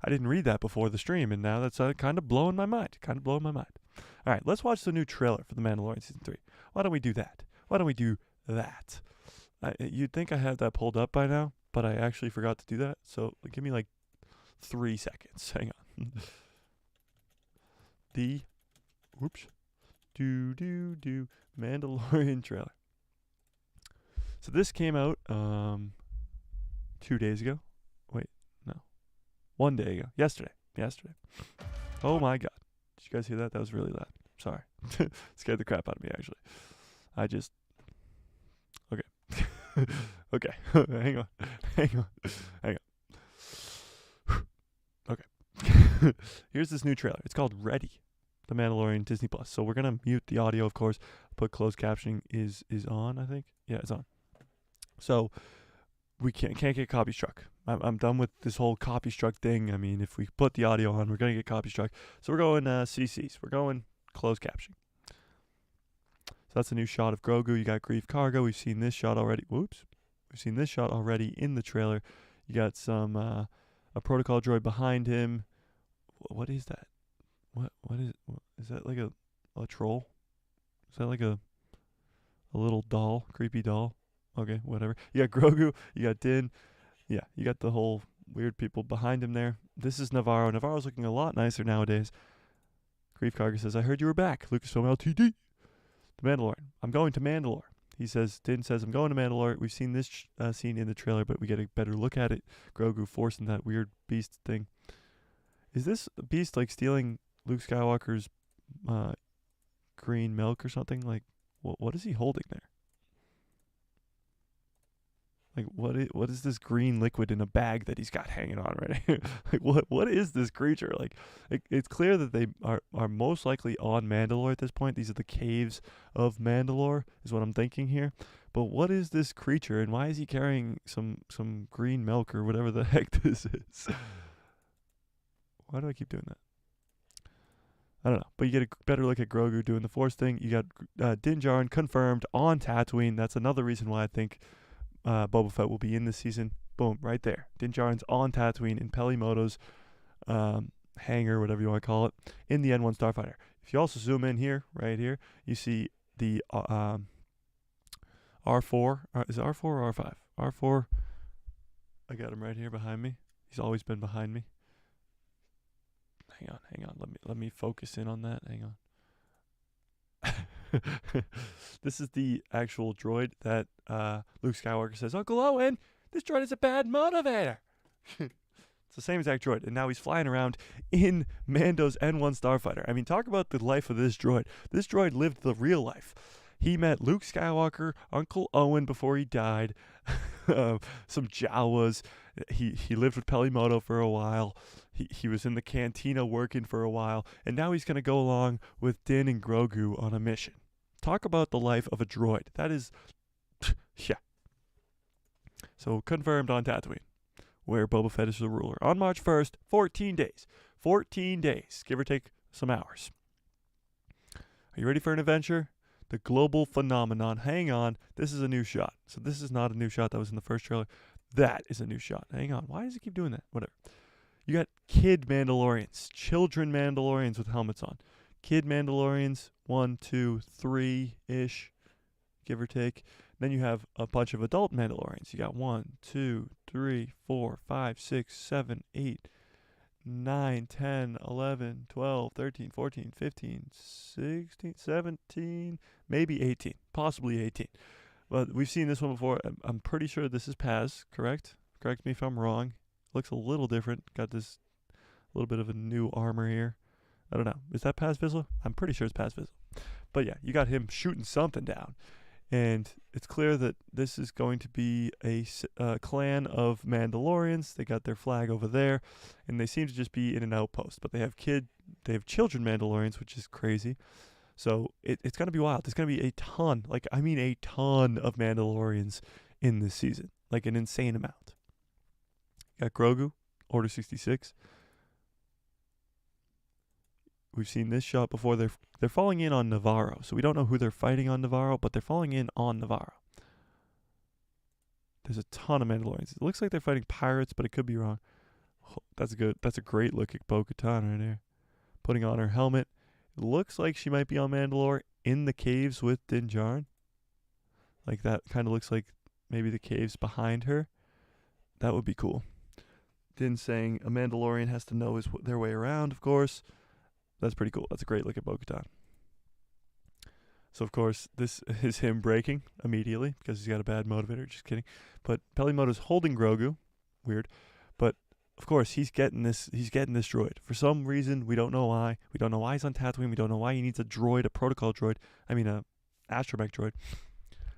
I didn't read that before the stream, and now that's kind of blowing my mind. All right, let's watch the new trailer for The Mandalorian Season 3. Why don't we do that? You'd think I had that pulled up by now, but I actually forgot to do that. So give me like 3 seconds. Hang on. Mandalorian trailer. So this came out 2 days ago. Wait, no. 1 day ago. Yesterday. Oh my god. Did you guys hear that? That was really loud. Sorry. Scared the crap out of me, actually. Okay. Okay. Hang on. Okay. Here's this new trailer. It's called Ready. The Mandalorian Disney Plus. So we're gonna mute the audio, of course. Put closed captioning is on, I think. Yeah, it's on. So we can't get copy struck. I'm done with this whole copy struck thing. I mean, if we put the audio on, we're gonna get copy struck. So we're going CCs. We're going closed captioning. So that's a new shot of Grogu. You got Grief Cargo. We've seen this shot already. Whoops. We've seen this shot already in the trailer. You got some a protocol droid behind him. What is that? What is that? Like a troll? Is that like a little doll, creepy doll? Okay, whatever. You got Grogu, you got Din. Yeah, you got the whole weird people behind him there. This is Navarro. Navarro's looking a lot nicer nowadays. Grief Karga says, I heard you were back. Lucasfilm Ltd. The Mandalorian. I'm going to Mandalore. He says, Din says, I'm going to Mandalore. We've seen this scene in the trailer, but we get a better look at it. Grogu forcing that weird beast thing. Is this beast like stealing Luke Skywalker's green milk or something? Like, what is he holding there? Like, what is this green liquid in a bag that he's got hanging on right here? Like, what is this creature? Like, it's clear that they are most likely on Mandalore at this point. These are the caves of Mandalore, is what I'm thinking here. But what is this creature, and why is he carrying some green milk or whatever the heck this is? Why do I keep doing that? I don't know. But you get a better look at Grogu doing the Force thing. You got Din Djarin confirmed on Tatooine. That's another reason why I think Boba Fett will be in this season. Boom, right there. Din Djarin's on Tatooine in Pelimoto's hangar, whatever you want to call it, in the N1 Starfighter. If you also zoom in here, right here, you see the R4. Is it R4 or R5? R4. I got him right here behind me. He's always been behind me. Hang on. Let me focus in on that. Hang on. This is the actual droid that Luke Skywalker says, Uncle Owen, this droid is a bad motivator. It's the same exact droid, and now he's flying around in Mando's N1 Starfighter. I mean, talk about the life of this droid. This droid lived the real life. He met Luke Skywalker, Uncle Owen before he died, some Jawas. He lived with Pelimoto for a while. He was in the cantina working for a while, and now he's going to go along with Din and Grogu on a mission. Talk about the life of a droid. That is, yeah. So confirmed on Tatooine, where Boba Fett is the ruler. On March 1st, 14 days. 14 days, give or take some hours. Are you ready for an adventure? The global phenomenon. Hang on. This is a new shot. So this is not a new shot that was in the first trailer. That is a new shot. Hang on. Why does it keep doing that? Whatever. You got kid Mandalorians. Children Mandalorians with helmets on. Kid Mandalorians, 1, 2, 3-ish, give or take. Then you have a bunch of adult Mandalorians. You got 1, 2, 3, 4, 5, 6, 7, 8, 9, 10, 11, 12, 13, 14, 15, 16, 17, maybe 18. Possibly 18. But we've seen this one before. I'm pretty sure this is Paz, correct? Correct me if I'm wrong. Looks a little different. Got this A little bit of a new armor here. I don't know. Is that Paz Vizsla? I'm pretty sure it's Paz Vizsla. But yeah, you got him shooting something down. And it's clear that this is going to be a clan of Mandalorians. They got their flag over there, and they seem to just be in an outpost. But they have children Mandalorians, which is crazy. So it's going to be wild. There's going to be a ton, a ton of Mandalorians in this season. Like an insane amount. You got Grogu, Order 66. We've seen this shot before. They're falling in on Navarro. So we don't know who they're fighting on Navarro, but they're falling in on Navarro. There's a ton of Mandalorians. It looks like they're fighting pirates, but it could be wrong. Oh, that's a great look at Bo-Katan right there. Putting on her helmet. It looks like she might be on Mandalore in the caves with Din Djarin. Like that kind of looks like maybe the caves behind her. That would be cool. Din saying a Mandalorian has to know their way around, of course. That's pretty cool. That's a great look at Bo-Katan. So, of course, this is him breaking immediately because he's got a bad motivator. Just kidding. But Pelimoto's holding Grogu. Weird. But, of course, he's getting this droid. For some reason, we don't know why. We don't know why he's on Tatooine. We don't know why he needs a protocol droid. a astromech droid.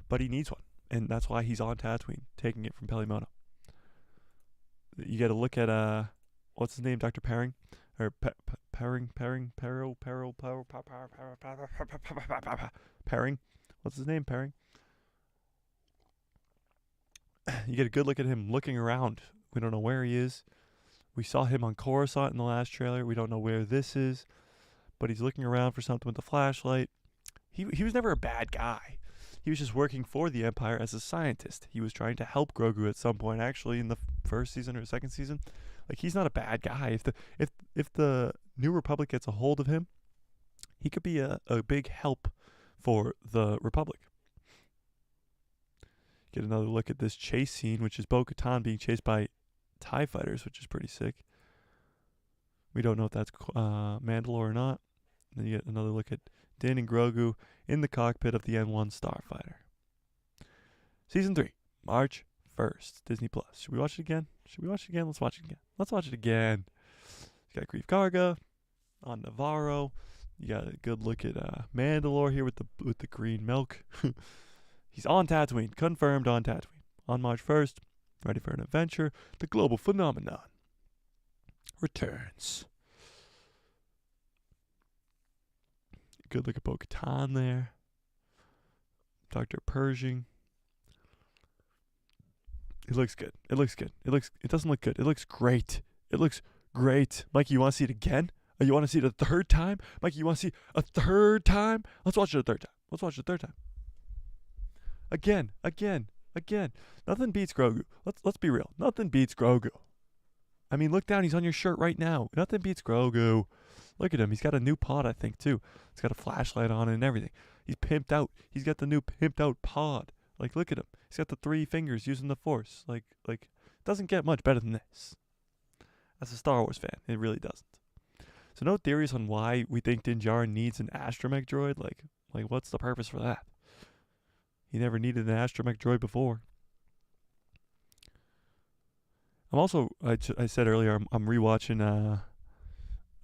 But he needs one. And that's why he's on Tatooine, taking it from Pelimoto. You got to look at, what's his name, Dr. Perring? Or Perring. What's his name? Perring. You get a good look at him looking around. We don't know where he is. We saw him on Coruscant in the last trailer. We don't know where this is. But he's looking around for something with a flashlight. He was never a bad guy. He was just working for the Empire as a scientist. He was trying to help Grogu at some point, actually, in the first season or second season. Like, he's not a bad guy. If the New Republic gets a hold of him, he could be a big help for the Republic. Get another look at this chase scene, which is Bo-Katan being chased by TIE fighters, which is pretty sick. We don't know if that's Mandalore or not. Then you get another look at Din and Grogu in the cockpit of the N1 Starfighter. Season 3, March 1st, Disney Plus. Should we watch it again? Let's watch it again. You got Grief Karga on Navarro. You got a good look at Mandalore here with the green milk. He's on Tatooine, confirmed on Tatooine. On March 1st, ready for an adventure. The global phenomenon returns. Good look at Bo-Katan there. Dr. Pershing. It looks good. It doesn't look good. It looks great. Mikey, you want to see it again? You want to see it a third time? Mikey, you want to see a third time? Let's watch it a third time. Again. Nothing beats Grogu. Let's be real. Nothing beats Grogu. I mean, look down. He's on your shirt right now. Nothing beats Grogu. Look at him. He's got a new pod, I think, too. He's got a flashlight on it and everything. He's pimped out. He's got the new pimped out pod. Like, look at him. He's got the 3 fingers using the Force. Like, doesn't get much better than this. As a Star Wars fan, it really doesn't. So no theories on why we think Din Djarin needs an astromech droid? Like, what's the purpose for that? He never needed an astromech droid before. I'm also, I said earlier, I'm rewatching,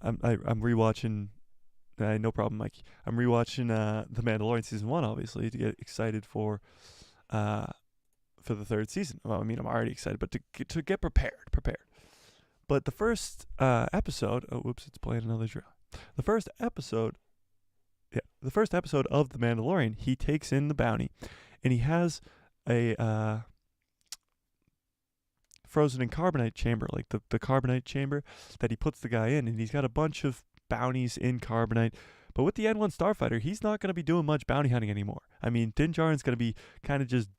I'm rewatching, no problem, Mikey. I'm rewatching The Mandalorian Season 1, obviously, to get excited for the 3rd season. Well, I mean, I'm already excited, but to get prepared. But the first episode, it's playing another drill. The first episode of The Mandalorian, he takes in the bounty, and he has a frozen in carbonite chamber, like the carbonite chamber that he puts the guy in, and he's got a bunch of bounties in carbonite. But with the N1 Starfighter, he's not going to be doing much bounty hunting anymore. I mean, Din Djarin's going to be kind of just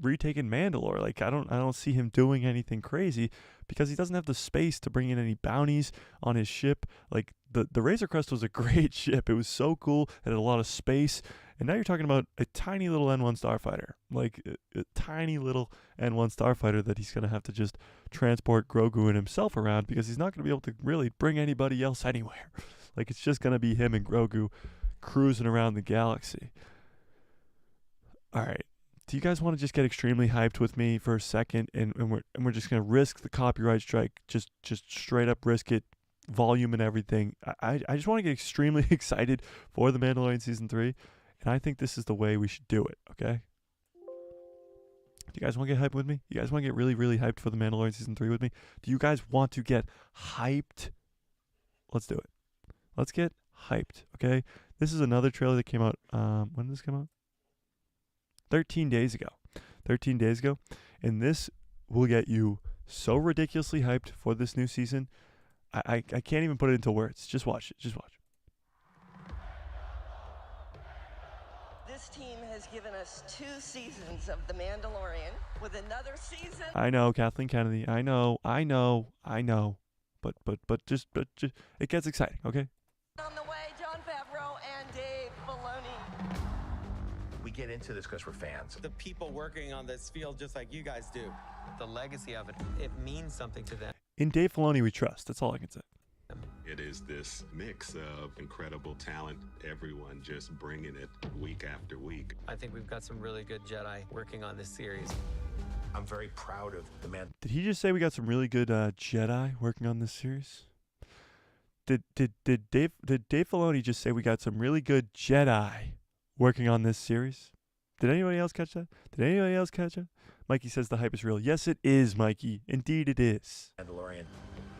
retaking Mandalore. Like, I don't see him doing anything crazy because he doesn't have the space to bring in any bounties on his ship. Like, the Razor Crest was a great ship. It was so cool. It had a lot of space. And now you're talking about a tiny little N1 Starfighter. Like, a tiny little N1 Starfighter that he's going to have to just transport Grogu and himself around because he's not going to be able to really bring anybody else anywhere. Like, it's just going to be him and Grogu cruising around the galaxy. All right. do you guys want to just get extremely hyped with me for a second, and we're just gonna risk the copyright strike, just straight up risk it, volume and everything. I just want to get extremely excited for The Mandalorian Season 3, and I think this is the way we should do it, okay? Do you guys want to get hyped with me? You guys want to get really, really hyped for The Mandalorian Season 3 with me? Do you guys want to get hyped? Let's do it. Let's get hyped, okay? This is another trailer that came out, when did this come out? 13 days ago. 13 days ago. And this will get you so ridiculously hyped for this new season. I can't even put it into words. Just watch it. Just watch. This team has given us 2 seasons of The Mandalorian with another season. I know, Kathleen Kennedy. I know. But just it gets exciting, okay? On the way, Jon Favreau and Dave Filoni. We get into this because we're fans. The people working on this feel just like you guys do. The legacy of it, it means something to them. In Dave Filoni, we trust. That's all I can say. It is this mix of incredible talent, everyone just bringing it week after week. I think we've got some really good Jedi working on this series. I'm very proud of the man. Did he just say we got some really good Jedi working on this series? Did Dave Filoni just say we got some really good Jedi working on this series? Did anybody else catch that? Did anybody else catch it? Mikey says the hype is real. Yes, it is, Mikey. Indeed, it is. Mandalorian.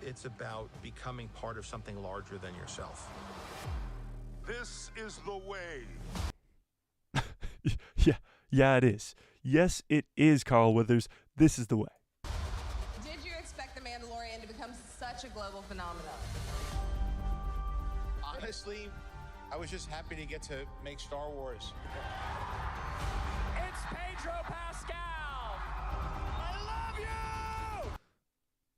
It's about becoming part of something larger than yourself. This is the way. Yeah, it is. Yes, it is, Carl Withers. This is the way. Did you expect The Mandalorian to become such a global phenomenon? Honestly, I was just happy to get to make Star Wars. It's Pedro Pascal! I love you!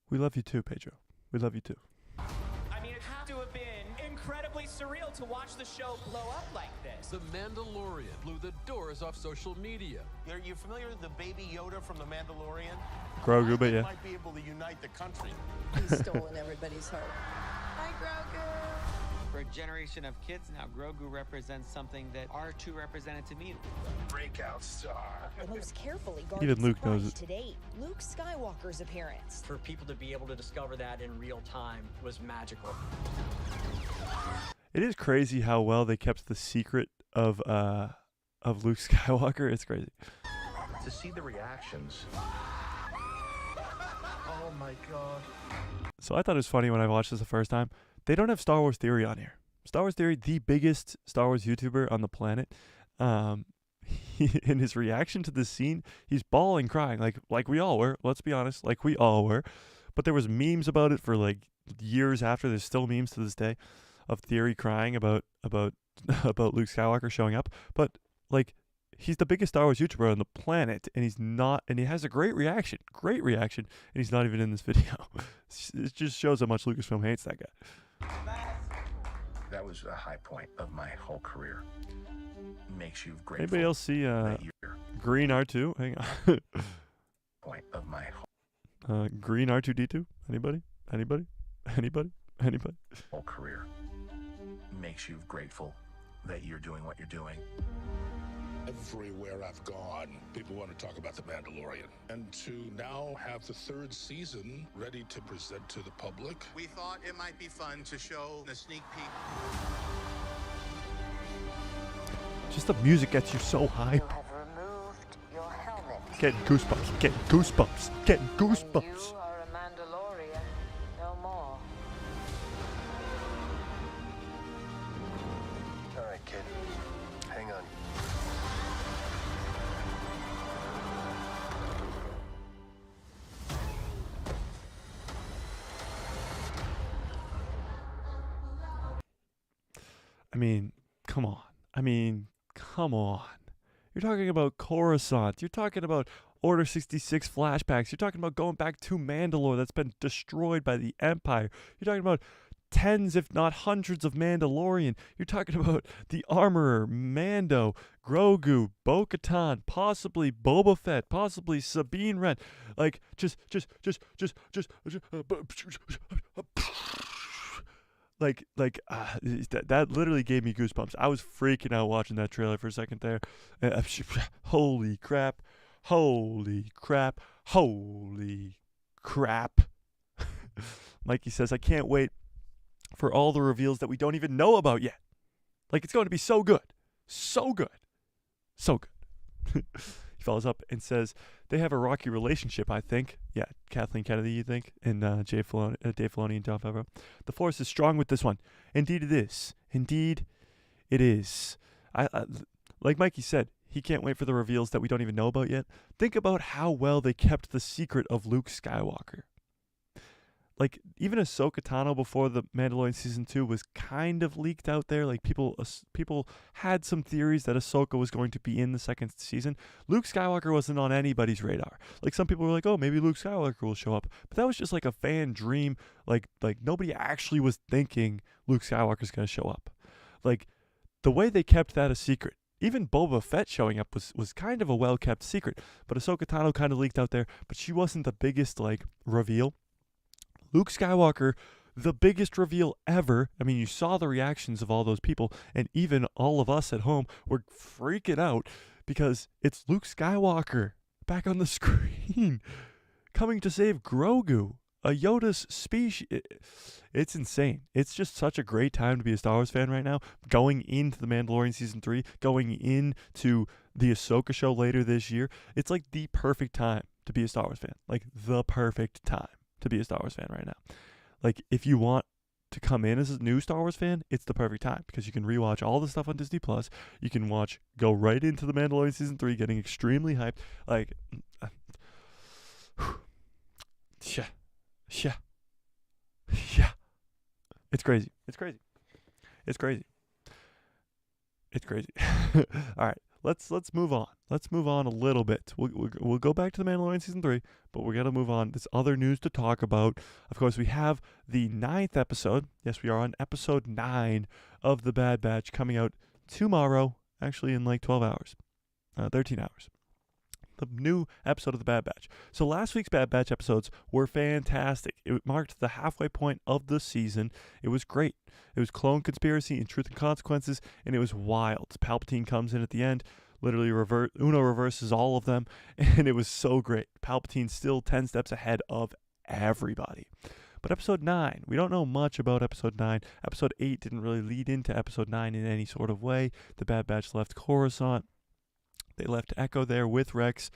We love you too, Pedro. We love you too. I mean, it had to have been incredibly surreal to watch the show blow up like this. The Mandalorian blew the doors off social media. Are you familiar with the baby Yoda from The Mandalorian? Grogu, but yeah. Might be able to unite the country. He's stolen everybody's heart. Hi, Grogu. For a generation of kids now, Grogu represents something that R2 represented to me. Breakout star. The most carefully Even guarded Luke knows surprise it. to date, Luke Skywalker's appearance. For people to be able to discover that in real time was magical. It is crazy how well they kept the secret of Luke Skywalker. It's crazy. To see the reactions. Oh my God. So I thought it was funny when I watched this the first time. They don't have Star Wars Theory on here. Star Wars Theory, the biggest Star Wars YouTuber on the planet. In his reaction to this scene, he's bawling, crying, like we all were. Let's be honest, like we all were. But there was memes about it for like years after. There's still memes to this day of Theory crying about Luke Skywalker showing up. But like, he's the biggest Star Wars YouTuber on the planet, and he's not, and he has a great reaction, and he's not even in this video. It just shows how much Lucasfilm hates that guy. That was a high point of my whole career. Makes you grateful. Anybody else see that you're Green R2? Hang on. point of my Green R2D2? Anybody? whole career. Makes you grateful that you're doing what you're doing. Everywhere I've gone, people want to talk about The Mandalorian. And to now have the 3rd season ready to present to the public. We thought it might be fun to show the sneak peek. Just the music gets you so hyped. You have removed your helmet. Getting goosebumps. And you are a Mandalorian no more. All right, kid. Hang on. I mean, come on. You're talking about Coruscant. You're talking about Order 66 flashbacks. You're talking about going back to Mandalore that's been destroyed by the Empire. You're talking about tens, if not hundreds, of Mandalorian. You're talking about the Armorer, Mando, Grogu, Bo-Katan, possibly Boba Fett, possibly Sabine Wren. Like, that literally gave me goosebumps. I was freaking out watching that trailer for a second there. Holy crap. Holy crap. Holy crap. Mikey says, I can't wait for all the reveals that we don't even know about yet. Like, it's going to be so good. So good. So good. He follows up and says, they have a rocky relationship, I think. Yeah, Kathleen Kennedy, you think? And Dave Filoni and Jon Favreau. The Force is strong with this one. Indeed it is. Indeed it is. I like Mikey said, he can't wait for the reveals that we don't even know about yet. Think about how well they kept the secret of Luke Skywalker. Like, even Ahsoka Tano before the Mandalorian Season 2 was kind of leaked out there. Like, people had some theories that Ahsoka was going to be in the second season. Luke Skywalker wasn't on anybody's radar. Like, some people were like, oh, maybe Luke Skywalker will show up. But that was just like a fan dream. Like nobody actually was thinking Luke Skywalker's going to show up. Like, the way they kept that a secret, even Boba Fett showing up was kind of a well-kept secret. But Ahsoka Tano kind of leaked out there. But she wasn't the biggest, like, reveal. Luke Skywalker, the biggest reveal ever. I mean, you saw the reactions of all those people, and even all of us at home were freaking out because it's Luke Skywalker back on the screen coming to save Grogu, a Yoda's species. It's insane. It's just such a great time to be a Star Wars fan right now, going into the Mandalorian Season 3, going into the Ahsoka show later this year. It's like the perfect time to be a Star Wars fan. Like, the perfect time to be a Star Wars fan right now. Like, if you want to come in as a new Star Wars fan, it's the perfect time because you can rewatch all the stuff on Disney Plus. You can go right into the Mandalorian Season 3, getting extremely hyped. Like, yeah. It's crazy. All right. Let's move on. Let's move on a little bit. We'll go back to the Mandalorian Season 3, but we're going to move on. There's other news to talk about. Of course, we have the 9th episode. Yes, we are on episode 9 of The Bad Batch coming out tomorrow, actually in like 12 hours, 13 hours. The new episode of The Bad Batch. So last week's Bad Batch episodes were fantastic. It marked the halfway point of the season. It was great. It was Clone Conspiracy and Truth and Consequences, and it was wild. Palpatine comes in at the end, literally Uno reverses all of them, and it was so great. Palpatine's still 10 steps ahead of everybody. But episode 9, we don't know much about episode 9. Episode 8 didn't really lead into episode 9 in any sort of way. The Bad Batch left Coruscant. They left Echo there with Rex,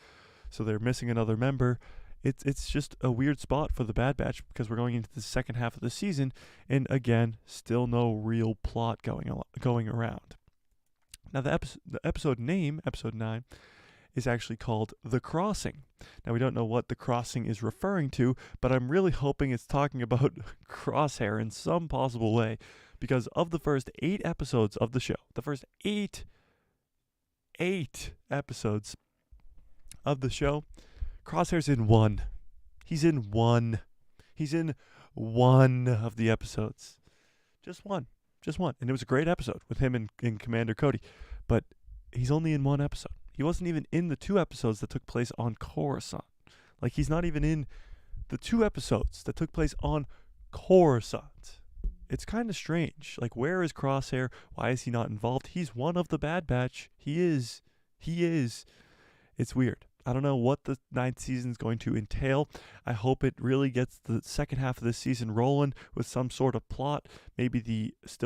so they're missing another member. It's just a weird spot for the Bad Batch because we're going into the second half of the season, and again, still no real plot going around. Now, the episode name, episode 9, is actually called The Crossing. Now, we don't know what The Crossing is referring to, but I'm really hoping it's talking about Crosshair in some possible way because of the first 8 episodes of the show, the first 8 episodes of the show, Crosshair's in 1. He's in 1. He's in 1 of the episodes. Just one. And it was a great episode with him and Commander Cody. But he's only in 1 episode. He wasn't even in the 2 episodes that took place on Coruscant. Like, he's not even in the 2 episodes that took place on Coruscant. It's kind of strange. Like, where is Crosshair? Why is he not involved? He's one of the Bad Batch. He is. It's weird. I don't know what the 9th season is going to entail. I hope it really gets the second half of this season rolling with some sort of plot. Maybe it's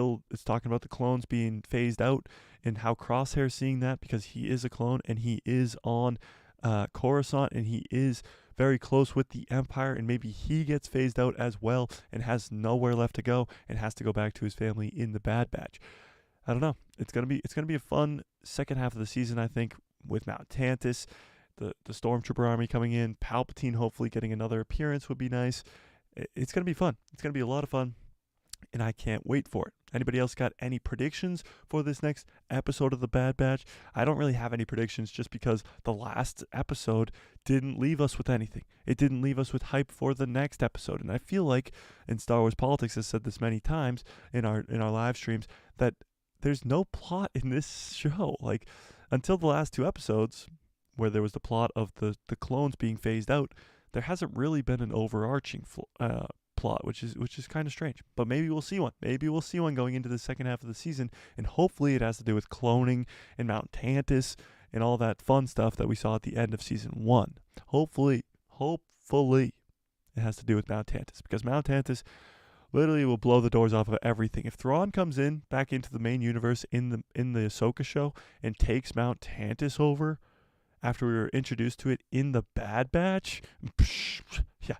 talking about the clones being phased out and how Crosshair's seeing that because he is a clone and he is on Coruscant and he is very close with the Empire, and maybe he gets phased out as well and has nowhere left to go and has to go back to his family in the Bad Batch. I don't know. It's gonna be a fun second half of the season, I think, with Mount Tantus, the Stormtrooper army coming in, Palpatine hopefully getting another appearance would be nice. It's gonna be fun. It's gonna be a lot of fun, and I can't wait for it. Anybody else got any predictions for this next episode of The Bad Batch? I don't really have any predictions just because the last episode didn't leave us with anything. It didn't leave us with hype for the next episode. And I feel like, and Star Wars Politics has said this many times in our live streams, that there's no plot in this show. Like, until the last 2 episodes, where there was the plot of the clones being phased out, there hasn't really been an overarching plot, which is kind of strange. But maybe we'll see one. Maybe we'll see one going into the second half of the season, and hopefully it has to do with cloning and Mount Tantus and all that fun stuff that we saw at the end of season 1. Hopefully it has to do with Mount Tantus, because Mount Tantus literally will blow the doors off of everything. If Thrawn comes in back into the main universe in the Ahsoka show and takes Mount Tantus over after we were introduced to it in the Bad Batch, yeah,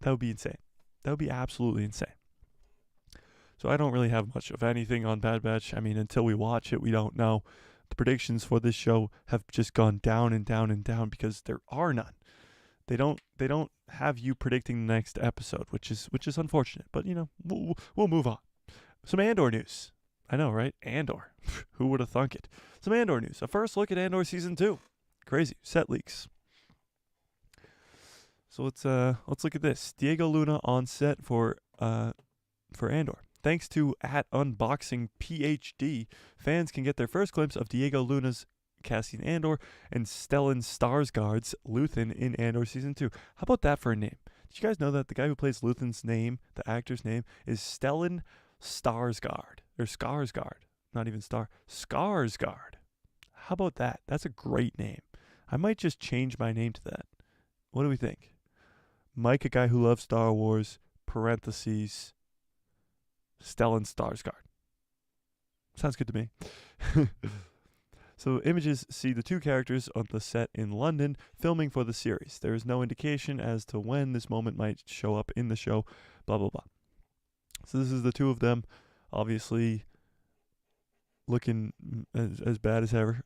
that would be insane. That would be absolutely insane. So I don't really have much of anything on Bad Batch. I mean, until we watch it, we don't know. The predictions for this show have just gone down and down and down because there are none. They don't have you predicting the next episode, which is unfortunate. But we'll move on. Some Andor news. I know, right? Andor. Who would have thunk it? Some Andor news. A first look at Andor season 2. Crazy set leaks. So let's look at this. Diego Luna on set for Andor. Thanks to @UnboxingPhD, fans can get their first glimpse of Diego Luna's Cassian Andor and Stellan Skarsgård's Luthen in Andor Season 2. How about that for a name? Did you guys know that the guy who plays Luthen's name, the actor's name, is Stellan Skarsgård? Or Skarsgård. Not even Star. Skarsgård. How about that? That's a great name. I might just change my name to that. What do we think? Mike, a guy who loves Star Wars, parentheses, Stellan Skarsgård. Sounds good to me. So images see the two characters on the set in London filming for the series. There is no indication as to when this moment might show up in the show, blah, blah, blah. So this is the two of them, obviously looking as bad as ever.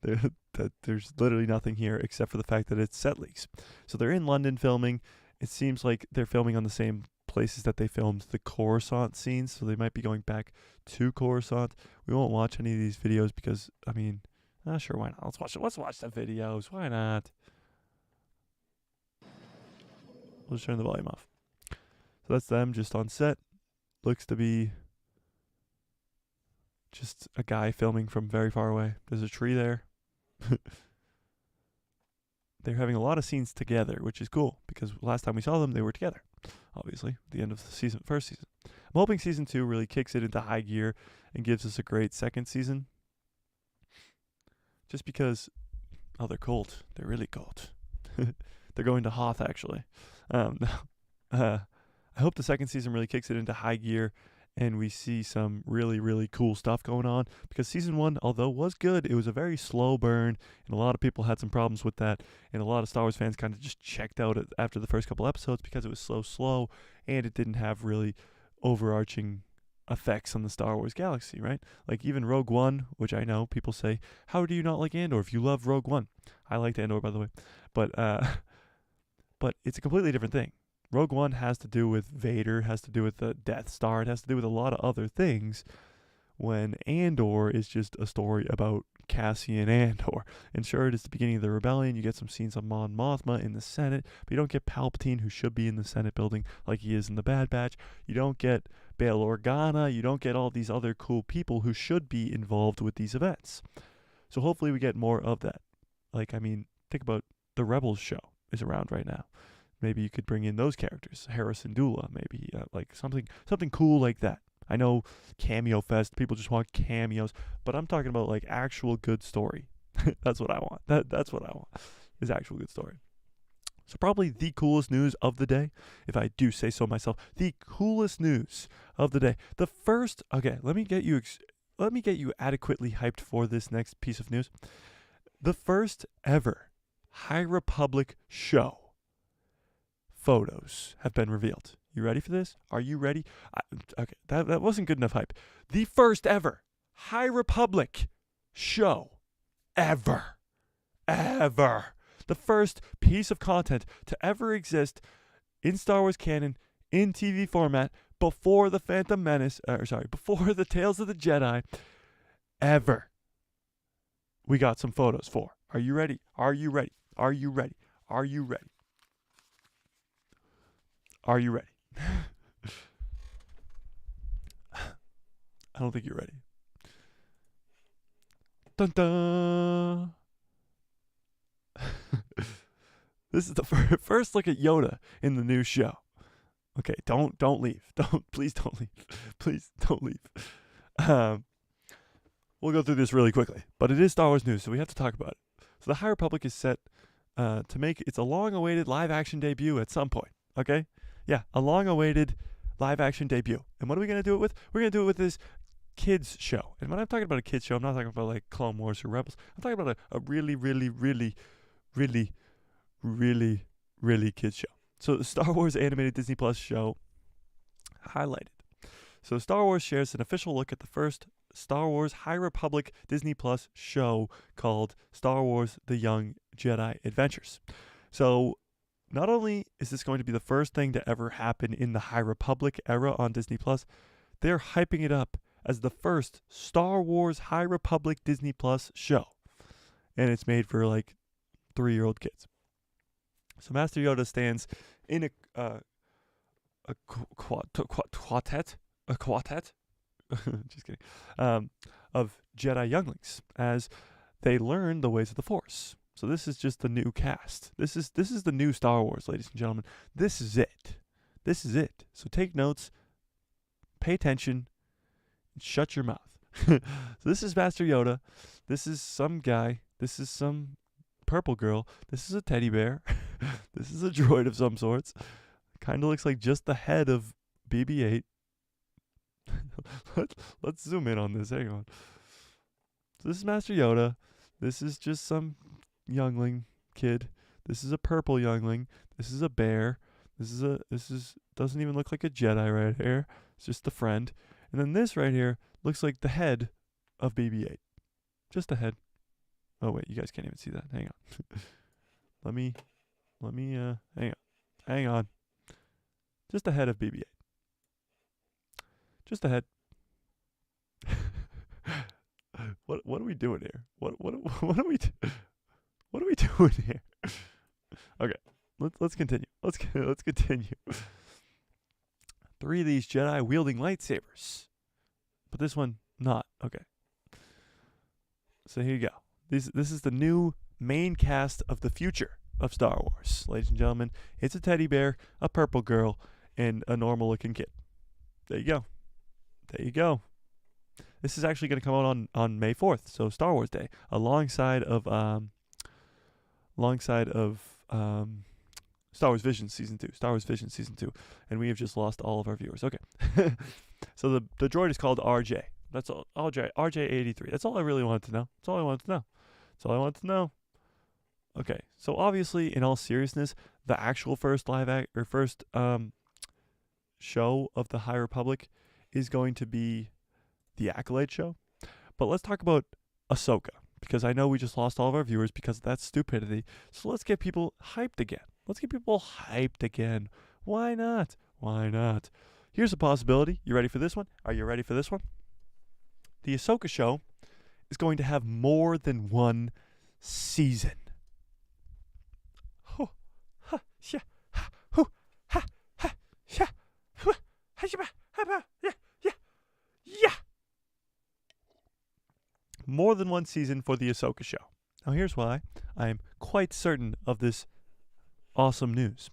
There's literally nothing here except for the fact that it's set leaks. So they're in London filming. It seems like they're filming on the same places that they filmed the Coruscant scenes, so they might be going back to Coruscant. We won't watch any of these videos because, I mean, sure, why not? Let's watch the videos. Why not? We'll just turn the volume off. So that's them just on set. Looks to be just a guy filming from very far away. There's a tree there. They're having a lot of scenes together, which is cool because last time we saw them, they were together. Obviously, at the end of the first season. I'm hoping season 2 really kicks it into high gear and gives us a great second season. Just because, they're cold. They're really cold. They're going to Hoth, actually. I hope the second season really kicks it into high gear and we see some really, really cool stuff going on. Because season 1, although was good, it was a very slow burn, and a lot of people had some problems with that, and a lot of Star Wars fans kind of just checked out after the first couple episodes because it was so slow, and it didn't have really overarching effects on the Star Wars galaxy, right? Like even Rogue One, which I know people say, how do you not like Andor if you love Rogue One? I liked Andor, by the way. But it's a completely different thing. Rogue One has to do with Vader, has to do with the Death Star, it has to do with a lot of other things, when Andor is just a story about Cassian Andor. And sure, it is the beginning of the rebellion, you get some scenes of Mon Mothma in the Senate, but you don't get Palpatine, who should be in the Senate building like he is in the Bad Batch. You don't get Bail Organa, you don't get all these other cool people who should be involved with these events. So hopefully we get more of that. Like, I mean, think about the Rebels show is around right now. Maybe you could bring in those characters, Harrison Dula, maybe like something cool like that. I know Cameo Fest, people just want cameos, but I'm talking about like actual good story. That's what I want. That's what I want, is actual good story. So probably the coolest news of the day, if I do say so myself, the coolest news of the day. Let me get you adequately hyped for this next piece of news. The first ever High Republic show photos have been revealed. You ready for this? Are you ready? Okay, that wasn't good enough hype. The first ever High Republic show ever. The first piece of content to ever exist in Star Wars canon in TV format before the Phantom Menace, before the Tales of the Jedi ever. We got some photos for. Are you ready? Are you ready? Are you ready? Are you ready? Are you ready? I don't think you're ready. Dun dun. This is the first look at Yoda in the new show. Okay, don't leave. Please don't leave. Please don't leave. We'll go through this really quickly, but it is Star Wars news, so we have to talk about it. So the High Republic is set to make its a long-awaited live-action debut at some point. Okay, yeah, a long-awaited live-action debut. And what are we gonna do it with? We're gonna do it with this kids show. And when I'm talking about a kids show, I'm not talking about like Clone Wars or Rebels. I'm talking about a really, really, really, really, really, really kids show. So the Star Wars animated Disney Plus show highlighted. So Star Wars shares an official look at the first Star Wars High Republic Disney Plus show called Star Wars The Young Jedi Adventures. So not only is this going to be the first thing to ever happen in the High Republic era on Disney Plus, they're hyping it up as the first Star Wars High Republic Disney Plus show. And it's made for like 3-year-old kids. So Master Yoda stands in a quartet, just kidding, of Jedi younglings as they learn the ways of the Force. So this is just the new cast. This is the new Star Wars, ladies and gentlemen. This is it. This is it. So take notes, pay attention, and shut your mouth. So this is Master Yoda. This is some guy. This is some purple girl. This is a teddy bear. This is a droid of some sorts. Kind of looks like just the head of BB-8. Let's zoom in on this. Hang on. So this is Master Yoda. This is just some youngling kid. This is a purple youngling. This is a bear. This is doesn't even look like a Jedi right here. It's just a friend. And then this right here looks like the head of BB-8. Just the head. Oh wait, you guys can't even see that. Hang on. Let me hang on. Just the head of BB-8. Just the head. What are we doing here? What are we doing here? Okay, let's continue. Let's continue. 3 of these Jedi wielding lightsabers, but this one not. Okay. So here you go. This is the new main cast of the future of Star Wars, ladies and gentlemen. It's a teddy bear, a purple girl, and a normal looking kid. There you go. There you go. This is actually going to come out on May 4th, so Star Wars Day, alongside of Star Wars Vision Season 2. Star Wars Vision Season 2. And we have just lost all of our viewers. Okay. So the droid is called RJ. That's all. RJ83. That's all I really wanted to know. That's all I wanted to know. Okay. So obviously, in all seriousness, the actual first show of the High Republic is going to be the Acolyte show. But let's talk about Ahsoka, because I know we just lost all of our viewers because of that stupidity. So let's get people hyped again. Why not? Here's a possibility. You ready for this one? Are you ready for this one? The Ahsoka show is going to have more than one season. More than one season for the Ahsoka show. Now here's why I am quite certain of this awesome news.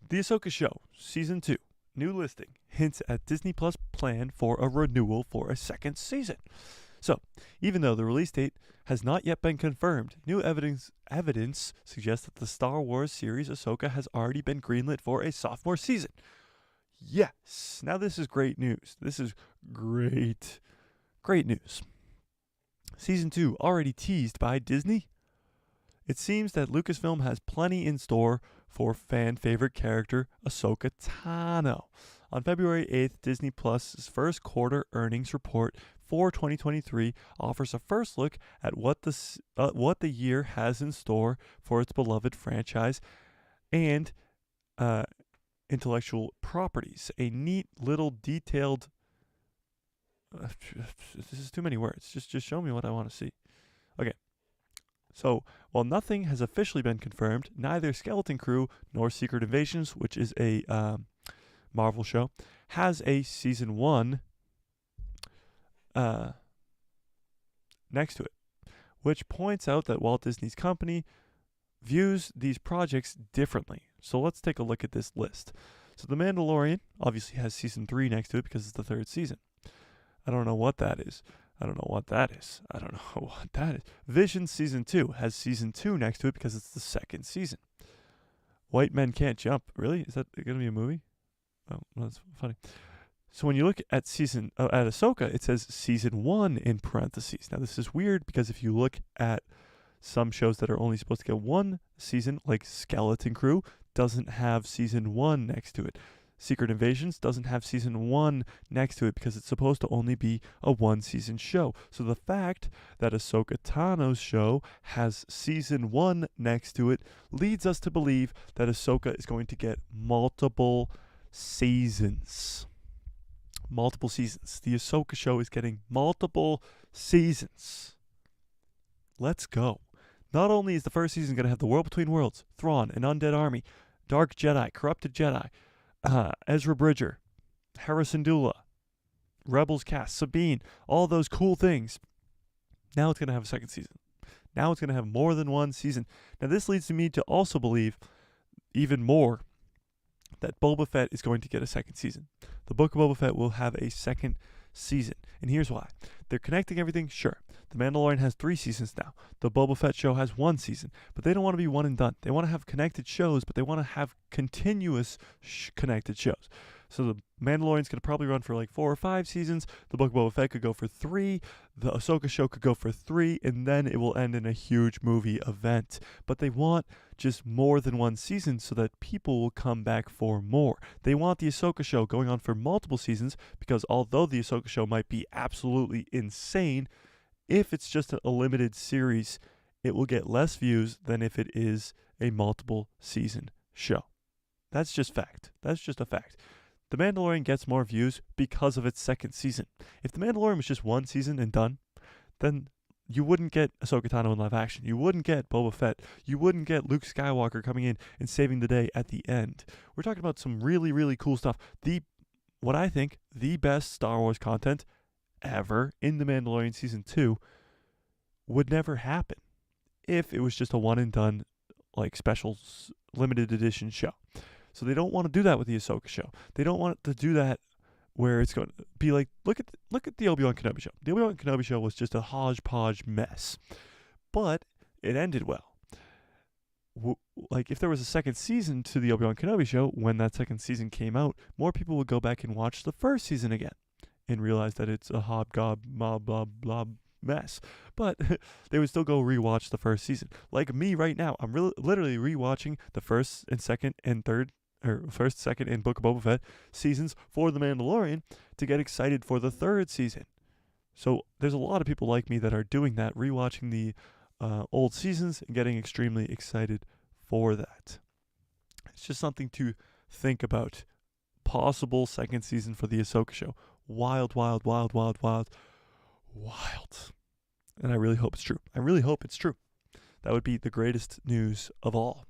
The Ahsoka show, Season 2, new listing, hints at Disney Plus' plan for a renewal for a second season. So, even though the release date has not yet been confirmed, new evidence suggests that the Star Wars series Ahsoka has already been greenlit for a sophomore season. Yes! Now this is great news. This is great news. Season 2 already teased by Disney? It seems that Lucasfilm has plenty in store for fan-favorite character Ahsoka Tano. On February 8th, Disney Plus' first quarter earnings report for 2023 offers a first look at what the year has in store for its beloved franchise and intellectual properties. A neat little detailed... this is too many words. Just show me what I want to see. Okay. So, while nothing has officially been confirmed, neither Skeleton Crew nor Secret Invasions, which is a Marvel show, has a Season 1 next to it, which points out that Walt Disney's company views these projects differently. So let's take a look at this list. So The Mandalorian obviously has season 3 next to it because it's the 3rd season. I don't know what that is. I don't know what that is. I don't know what that is. Vision season 2 has season 2 next to it because it's the 2nd season. White Men Can't Jump. Really? Is that going to be a movie? Oh, that's funny. So when you look at at Ahsoka, it says season 1 in parentheses. Now this is weird because if you look at some shows that are only supposed to get 1 season, like Skeleton Crew, doesn't have season 1 next to it. Secret Invasions doesn't have season 1 next to it because it's supposed to only be a 1-season show. So the fact that Ahsoka Tano's show has season 1 next to it leads us to believe that Ahsoka is going to get multiple seasons. Multiple seasons. The Ahsoka show is getting multiple seasons. Let's go. Not only is the 1st season going to have the World Between Worlds, Thrawn, an undead army, Dark Jedi, Corrupted Jedi, Ezra Bridger, Hera Syndulla, Rebels cast, Sabine, all those cool things. Now it's going to have a 2nd season. Now it's going to have more than 1 season. Now this leads me to also believe even more that Boba Fett is going to get a 2nd season. The Book of Boba Fett will have a 2nd season. And here's why. They're connecting everything, sure. The Mandalorian has 3 seasons now. The Boba Fett show has 1 season. But they don't want to be one and done. They want to have connected shows, but they want to have continuous connected shows. So the Mandalorian's going to probably run for like 4 or 5 seasons. The Book of Boba Fett could go for 3. The Ahsoka show could go for 3. And then it will end in a huge movie event. But they want just more than 1 season so that people will come back for more. They want the Ahsoka show going on for multiple seasons because although the Ahsoka show might be absolutely insane, if it's just a limited series, it will get less views than if it is a multiple season show. That's just fact. That's just a fact. The Mandalorian gets more views because of its 2nd season. If The Mandalorian was just 1 season and done, then you wouldn't get Ahsoka Tano in live action. You wouldn't get Boba Fett. You wouldn't get Luke Skywalker coming in and saving the day at the end. We're talking about some really, really cool stuff. What I think, the best Star Wars content ever in The Mandalorian Season 2 would never happen if it was just a one and done, like, special limited edition show. So they don't want to do that with the Ahsoka show. They don't want to do that where it's going to be like, look at the Obi-Wan Kenobi show. The Obi-Wan Kenobi show was just a hodgepodge mess, but it ended well. Like, if there was a 2nd season to the Obi-Wan Kenobi show, when that 2nd season came out, more people would go back and watch the 1st season again and realize that it's a hobgob, mob, blah, blah mess. But they would still go rewatch the 1st season. Like me right now, I'm literally rewatching the 1st and 2nd and 3rd, or 1st, 2nd, and Book of Boba Fett seasons for The Mandalorian to get excited for the 3rd season. So there's a lot of people like me that are doing that, rewatching the old seasons and getting extremely excited for that. It's just something to think about. Possible 2nd season for the Ahsoka show. Wild, wild, wild, wild, wild, wild. And I really hope it's true. I really hope it's true. That would be the greatest news of all.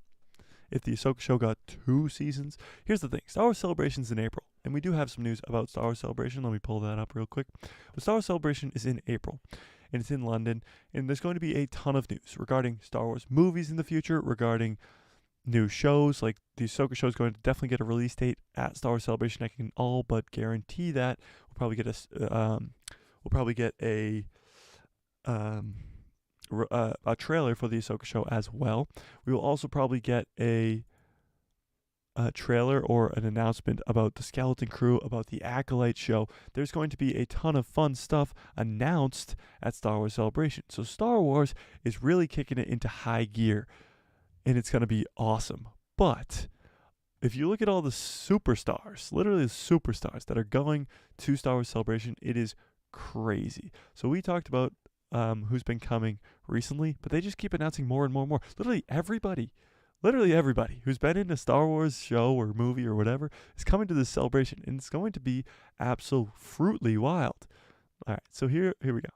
If the Ahsoka show got 2 seasons. Here's the thing. Star Wars Celebration's in April. And we do have some news about Star Wars Celebration. Let me pull that up real quick. But Star Wars Celebration is in April. And it's in London. And there's going to be a ton of news regarding Star Wars movies in the future, regarding new shows. Like the Ahsoka show is going to definitely get a release date at Star Wars Celebration. I can all but guarantee that. We'll probably get a trailer for the Ahsoka show as well. We will also probably get a trailer or an announcement about the Skeleton Crew, about the Acolyte show. There's going to be a ton of fun stuff announced at Star Wars Celebration. So Star Wars is really kicking it into high gear, and it's going to be awesome. But if you look at all the superstars, literally the superstars that are going to Star Wars Celebration, it is crazy. So we talked about who's been coming recently, but they just keep announcing more and more and more. Literally everybody who's been in a Star Wars show or movie or whatever is coming to this celebration, and it's going to be absolutely wild. All right, so here we go.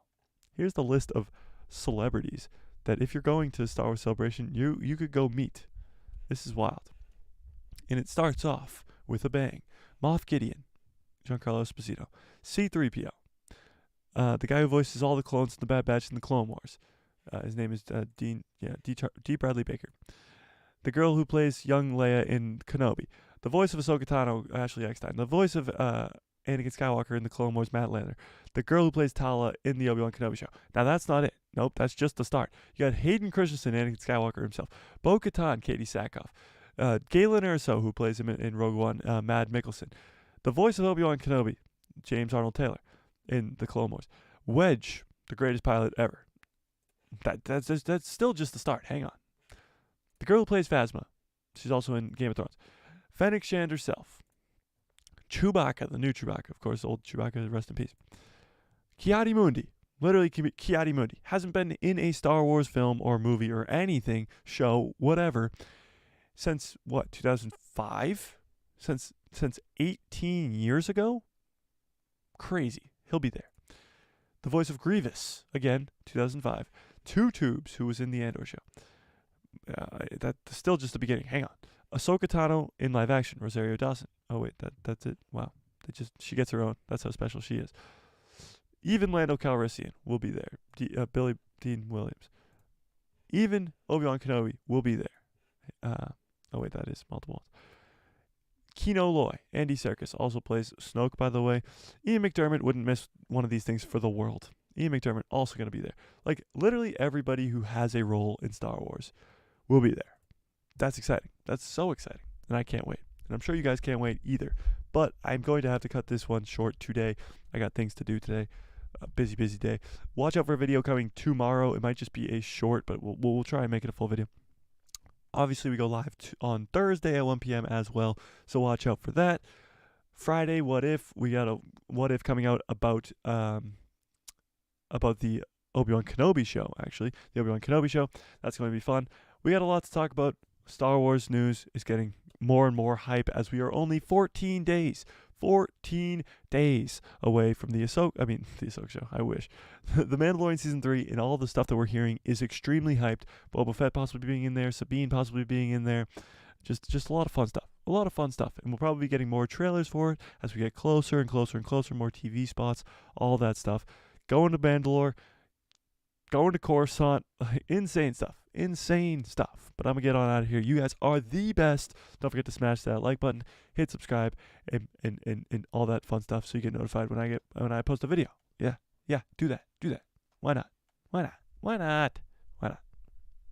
Here's the list of celebrities that if you're going to Star Wars Celebration, you could go meet. This is wild. And it starts off with a bang. Moff Gideon, Giancarlo Esposito, C-3PO, the guy who voices all the clones in the Bad Batch and the Clone Wars. His name is D. Bradley Baker. the girl who plays young Leia in Kenobi, the voice of Ahsoka Tano, Ashley Eckstein, the voice of Anakin Skywalker in the Clone Wars, Matt Lanner, the girl who plays Tala in the Obi-Wan Kenobi show. Now that's not it. Nope, that's just the start. You got Hayden Christensen, Anakin Skywalker himself, Bo-Katan, Katie Sackhoff, Galen Erso, who plays him in Rogue One, Mad Mikkelsen, the voice of Obi-Wan Kenobi, James Arnold Taylor in the Clone Wars, Wedge, the greatest pilot ever. That's still just the start. Hang on. The girl who plays Phasma, she's also in Game of Thrones. Fennec Shand herself. Chewbacca, the new Chewbacca, of course, old Chewbacca, rest in peace. Ki-Adi-Mundi, literally Ki-Adi-Mundi, hasn't been in a Star Wars film or movie or anything, show, whatever, since what, 2005? Since 18 years ago? Crazy. He'll be there. The voice of Grievous, again, 2005. Two Tubes, who was in the Andor show. That's still just the beginning. Hang on. Ahsoka Tano in live action. Rosario Dawson. Oh wait, that's it. Wow. She gets her own. That's how special she is. Even Lando Calrissian will be there. Billy Dean Williams. Even Obi-Wan Kenobi will be there. Oh wait, that is multiple ones. Kino Loy, Andy Serkis, also plays Snoke, by the way. Ian McDermott wouldn't miss one of these things for the world. Ian McDermott also going to be there. Like, literally everybody who has a role in Star Wars will be there. That's exciting. That's so exciting. And I can't wait. And I'm sure you guys can't wait either. But I'm going to have to cut this one short today. I got things to do today. A busy day. Watch out for a video coming tomorrow. It might just be a short, but we'll try and make it a full video. Obviously, we go live on Thursday at 1 p.m. as well, so watch out for that. Friday, What If? We got a What If coming out about the Obi-Wan Kenobi show, actually. The Obi-Wan Kenobi show. That's going to be fun. We got a lot to talk about. Star Wars news is getting more and more hype as we are only 14 days away from the Ahsoka show. I wish. The Mandalorian Season 3 and all the stuff that we're hearing is extremely hyped. Boba Fett possibly being in there. Sabine possibly being in there. Just a lot of fun stuff. A lot of fun stuff. And we'll probably be getting more trailers for it as we get closer and closer and closer. More TV spots. All that stuff. Going to Mandalore. Going to Coruscant. Insane stuff. But I'm going to get on out of here. You guys are the best. Don't forget to smash that like button, hit subscribe, and all that fun stuff so you get notified when I post a video. Yeah, do that. Why not? All right,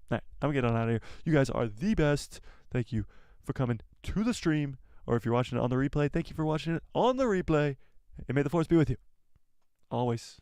I'm going to get on out of here. You guys are the best. Thank you for coming to the stream, or if you're watching it on the replay, thank you for watching it on the replay, and may the Force be with you. Always.